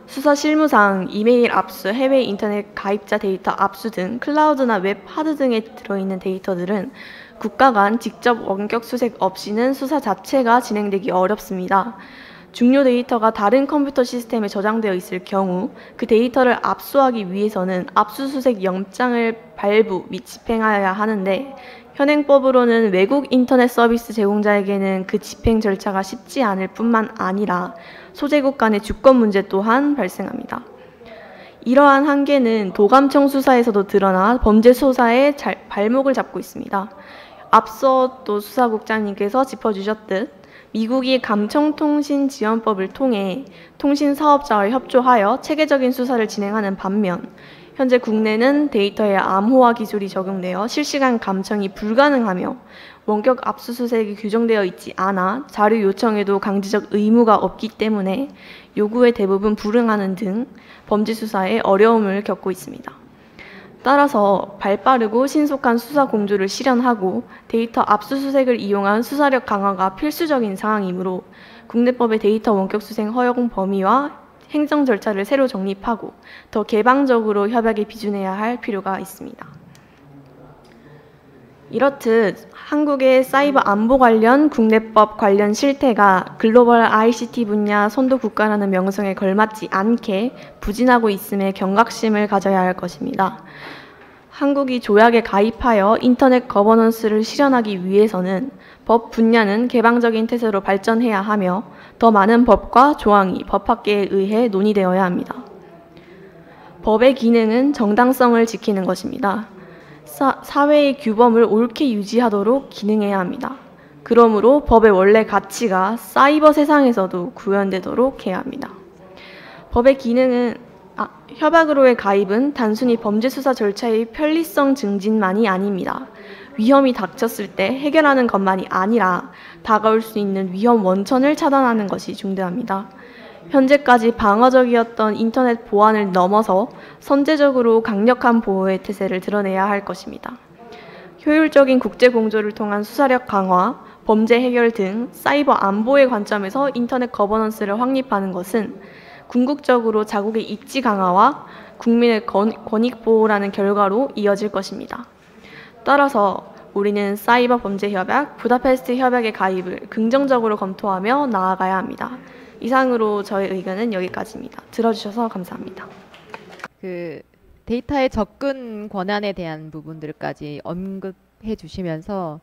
수사 실무상 이메일 압수, 해외 인터넷 가입자 데이터 압수 등 클라우드나 웹 하드 등에 들어있는 데이터들은 국가 간 직접 원격 수색 없이는 수사 자체가 진행되기 어렵습니다. 중요 데이터가 다른 컴퓨터 시스템에 저장되어 있을 경우 그 데이터를 압수하기 위해서는 압수수색 영장을 발부 및 집행하여야 하는데 현행법으로는 외국 인터넷 서비스 제공자에게는 그 집행 절차가 쉽지 않을 뿐만 아니라 소재국 간의 주권 문제 또한 발생합니다. 이러한 한계는 도감청 수사에서도 드러나 범죄 수사의 발목을 잡고 있습니다. 앞서 또 수사국장님께서 짚어주셨듯 미국이 감청통신지원법을 통해 통신사업자와 협조하여 체계적인 수사를 진행하는 반면 현재 국내는 데이터의 암호화 기술이 적용되어 실시간 감청이 불가능하며 원격 압수수색이 규정되어 있지 않아 자료 요청에도 강제적 의무가 없기 때문에 요구에 대부분 불응하는 등 범죄 수사에 어려움을 겪고 있습니다. 따라서 발빠르고 신속한 수사 공조를 실현하고 데이터 압수수색을 이용한 수사력 강화가 필수적인 사항이므로 국내법의 데이터 원격 수색 허용 범위와 행정 절차를 새로 정립하고 더 개방적으로 협약에 비준해야 할 필요가 있습니다. 이렇듯 한국의 사이버 안보 관련 국내법 관련 실태가 글로벌 ICT 분야 선도 국가라는 명성에 걸맞지 않게 부진하고 있음에 경각심을 가져야 할 것입니다. 한국이 조약에 가입하여 인터넷 거버넌스를 실현하기 위해서는 법 분야는 개방적인 태세로 발전해야 하며 더 많은 법과 조항이 법학계에 의해 논의되어야 합니다. 법의 기능은 정당성을 지키는 것입니다. 사회의 규범을 옳게 유지하도록 기능해야 합니다. 그러므로 법의 원래 가치가 사이버 세상에서도 구현되도록 해야 합니다. 법의 기능은 협약으로의 가입은 단순히 범죄 수사 절차의 편리성 증진만이 아닙니다. 위험이 닥쳤을 때 해결하는 것만이 아니라 다가올 수 있는 위험 원천을 차단하는 것이 중대합니다. 현재까지 방어적이었던 인터넷 보안을 넘어서 선제적으로 강력한 보호의 태세를 드러내야 할 것입니다. 효율적인 국제 공조를 통한 수사력 강화, 범죄 해결 등 사이버 안보의 관점에서 인터넷 거버넌스를 확립하는 것은 궁극적으로 자국의 입지 강화와 국민의 권익 보호라는 결과로 이어질 것입니다. 따라서 우리는 사이버 범죄 협약, 부다페스트 협약의 가입을 긍정적으로 검토하며 나아가야 합니다. 이상으로 저의 의견은 여기까지입니다. 들어주셔서 감사합니다. 그 데이터의 접근 권한에 대한 부분들까지 언급해 주시면서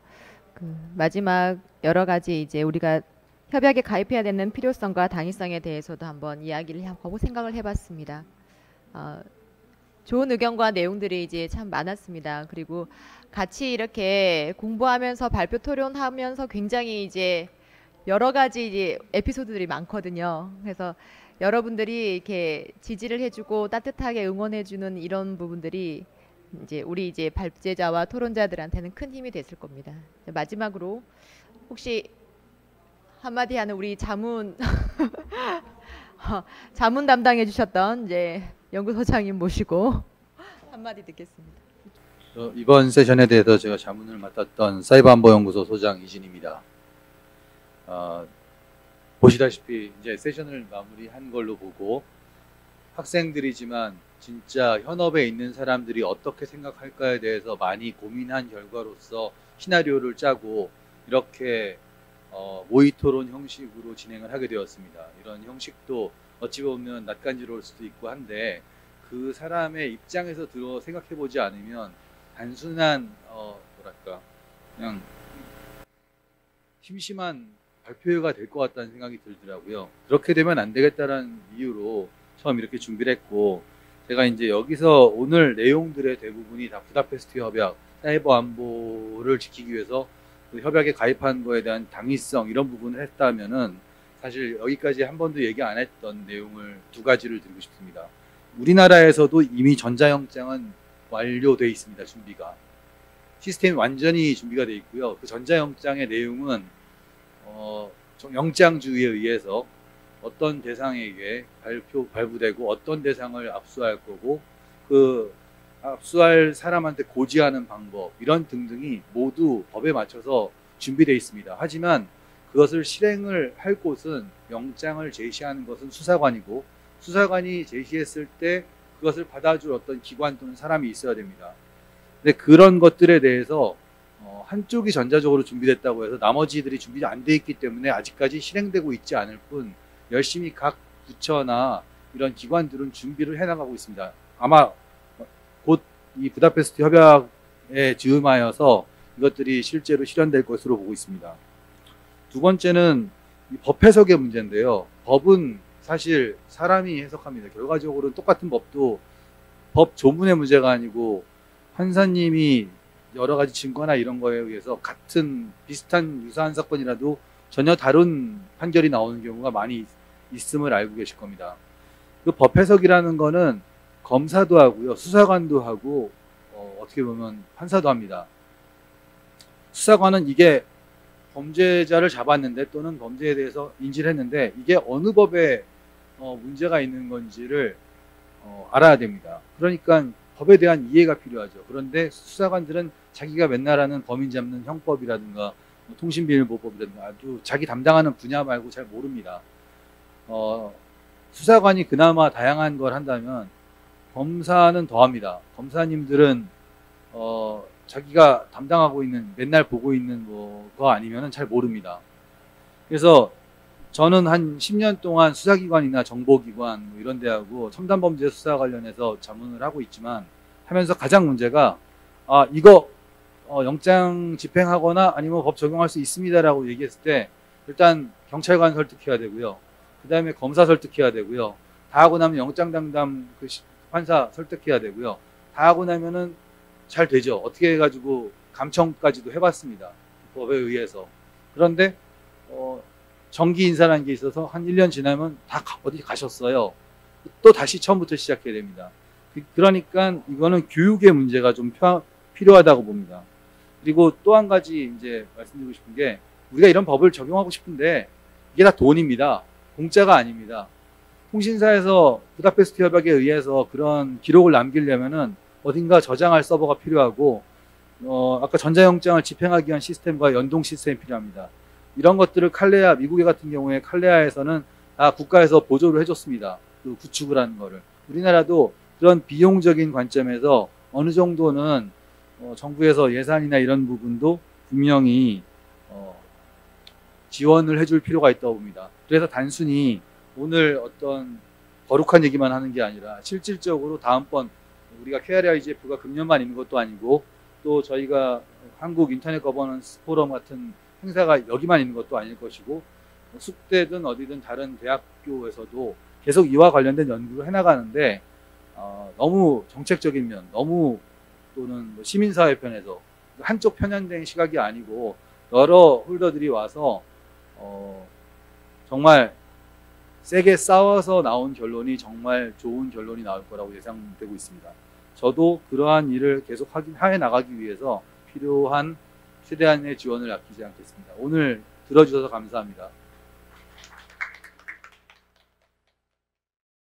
그 마지막 여러 가지 이제 우리가 협약에 가입해야 되는 필요성과 당위성에 대해서도 한번 이야기를 하고 생각을 해봤습니다. 좋은 의견과 내용들이 이제 참 많았습니다. 그리고 같이 이렇게 공부하면서 발표 토론하면서 굉장히 이제 여러 가지 이제 에피소드들이 많거든요. 그래서 여러분들이 이렇게 지지를 해주고 따뜻하게 응원해주는 이런 부분들이 이제 우리 이제 발제자와 토론자들한테는 큰 힘이 됐을 겁니다. 마지막으로 혹시 한마디 하는 우리 자문 자문 담당해 주셨던 이제 연구소장님 모시고 한마디 듣겠습니다. 이번 세션에 대해서 제가 자문을 맡았던 사이버안보연구소 소장 이진입니다. 보시다시피 이제 세션을 마무리한 걸로 보고 학생들이지만 진짜 현업에 있는 사람들이 어떻게 생각할까에 대해서 많이 고민한 결과로서 시나리오를 짜고 이렇게 모의토론 형식으로 진행을 하게 되었습니다. 이런 형식도 어찌 보면 낯간지러울 수도 있고 한데 그 사람의 입장에서 생각해보지 않으면 단순한 뭐랄까 그냥 심심한 발표회가 될 것 같다는 생각이 들더라고요. 그렇게 되면 안 되겠다라는 이유로 처음 이렇게 준비를 했고, 제가 이제 여기서 오늘 내용들의 대부분이 다 부다페스트 협약, 사이버 안보를 지키기 위해서 그 협약에 가입한 거에 대한 당위성 이런 부분을 했다면은 사실 여기까지 한 번도 얘기 안 했던 내용을 두 가지를 드리고 싶습니다. 우리나라에서도 이미 전자영장은 완료돼 있습니다. 준비가. 시스템이 완전히 준비가 돼 있고요. 그 전자영장의 내용은 영장주의에 의해서 어떤 대상에게 발부되고 어떤 대상을 압수할 거고 그 압수할 사람한테 고지하는 방법 이런 등등이 모두 법에 맞춰서 준비되어 있습니다. 하지만 그것을 실행을 할 곳은 영장을 제시하는 것은 수사관이고 수사관이 제시했을 때 그것을 받아줄 어떤 기관 또는 사람이 있어야 됩니다. 근데 그런 것들에 대해서 한쪽이 전자적으로 준비됐다고 해서 나머지들이 준비가 안 돼 있기 때문에 아직까지 실행되고 있지 않을 뿐 열심히 각 부처나 이런 기관들은 준비를 해나가고 있습니다. 아마 곧 이 부다페스트 협약에 즈음하여서 이것들이 실제로 실현될 것으로 보고 있습니다. 두 번째는 이 법 해석의 문제인데요. 법은 사실 사람이 해석합니다. 결과적으로는 똑같은 법도 법 조문의 문제가 아니고 판사님이 여러 가지 증거나 이런 거에 의해서 같은 비슷한 유사한 사건이라도 전혀 다른 판결이 나오는 경우가 많이 있음을 알고 계실 겁니다. 그 법 해석이라는 거는 검사도 하고요, 수사관도 하고 어떻게 보면 판사도 합니다. 수사관은 이게 범죄자를 잡았는데 또는 범죄에 대해서 인지를 했는데 이게 어느 법에 문제가 있는 건지를 알아야 됩니다. 그러니까 법에 대한 이해가 필요하죠. 그런데 수사관들은 자기가 맨날 하는 범인 잡는 형법이라든가 통신비밀보호법이라든가 아주 자기 담당하는 분야 말고 잘 모릅니다. 수사관이 그나마 다양한 걸 한다면 검사는 더합니다. 검사님들은 자기가 담당하고 있는 맨날 보고 있는 거 아니면은 잘 모릅니다. 그래서 저는 한 10년 동안 수사기관이나 정보기관 이런 데하고 첨단범죄 수사 관련해서 자문을 하고 있지만 하면서 가장 문제가 이거 영장 집행하거나 아니면 법 적용할 수 있습니다라고 얘기했을 때 일단 경찰관 설득해야 되고요. 그 다음에 검사 설득해야 되고요. 다 하고 나면 영장 담당 그 판사 설득해야 되고요. 다 하고 나면은 잘 되죠. 어떻게 해가지고 감청까지도 해봤습니다. 법에 의해서. 그런데 정기 인사라는 게 있어서 한 1년 지나면 다 어디 가셨어요. 또 다시 처음부터 시작해야 됩니다. 그러니까 이거는 교육의 문제가 좀 필요하다고 봅니다. 그리고 또 한 가지 이제 말씀드리고 싶은 게 우리가 이런 법을 적용하고 싶은데 이게 다 돈입니다. 공짜가 아닙니다. 통신사에서 부다페스트 협약에 의해서 그런 기록을 남기려면은 어딘가 저장할 서버가 필요하고 아까 전자영장을 집행하기 위한 시스템과 연동 시스템이 필요합니다. 이런 것들을 칼레아, 미국의 같은 경우에 칼레아에서는 다 국가에서 보조를 해줬습니다. 그 구축을 하는 거를. 우리나라도 그런 비용적인 관점에서 어느 정도는 정부에서 예산이나 이런 부분도 분명히 지원을 해줄 필요가 있다고 봅니다. 그래서 단순히 오늘 어떤 거룩한 얘기만 하는 게 아니라 실질적으로 다음번 우리가 KRIGF가 금년만 있는 것도 아니고 또 저희가 한국 인터넷 거버넌스 포럼 같은 행사가 여기만 있는 것도 아닐 것이고 숙대든 어디든 다른 대학교에서도 계속 이와 관련된 연구를 해나가는데 너무 정책적인 면, 너무 또는 뭐 시민사회 편에서 한쪽 편향된 시각이 아니고 여러 홀더들이 와서 정말 세게 싸워서 나온 결론이 정말 좋은 결론이 나올 거라고 예상되고 있습니다. 저도 그러한 일을 계속 해 나가기 위해서 필요한 최대한의 지원을 아끼지 않겠습니다. 오늘 들어주셔서 감사합니다.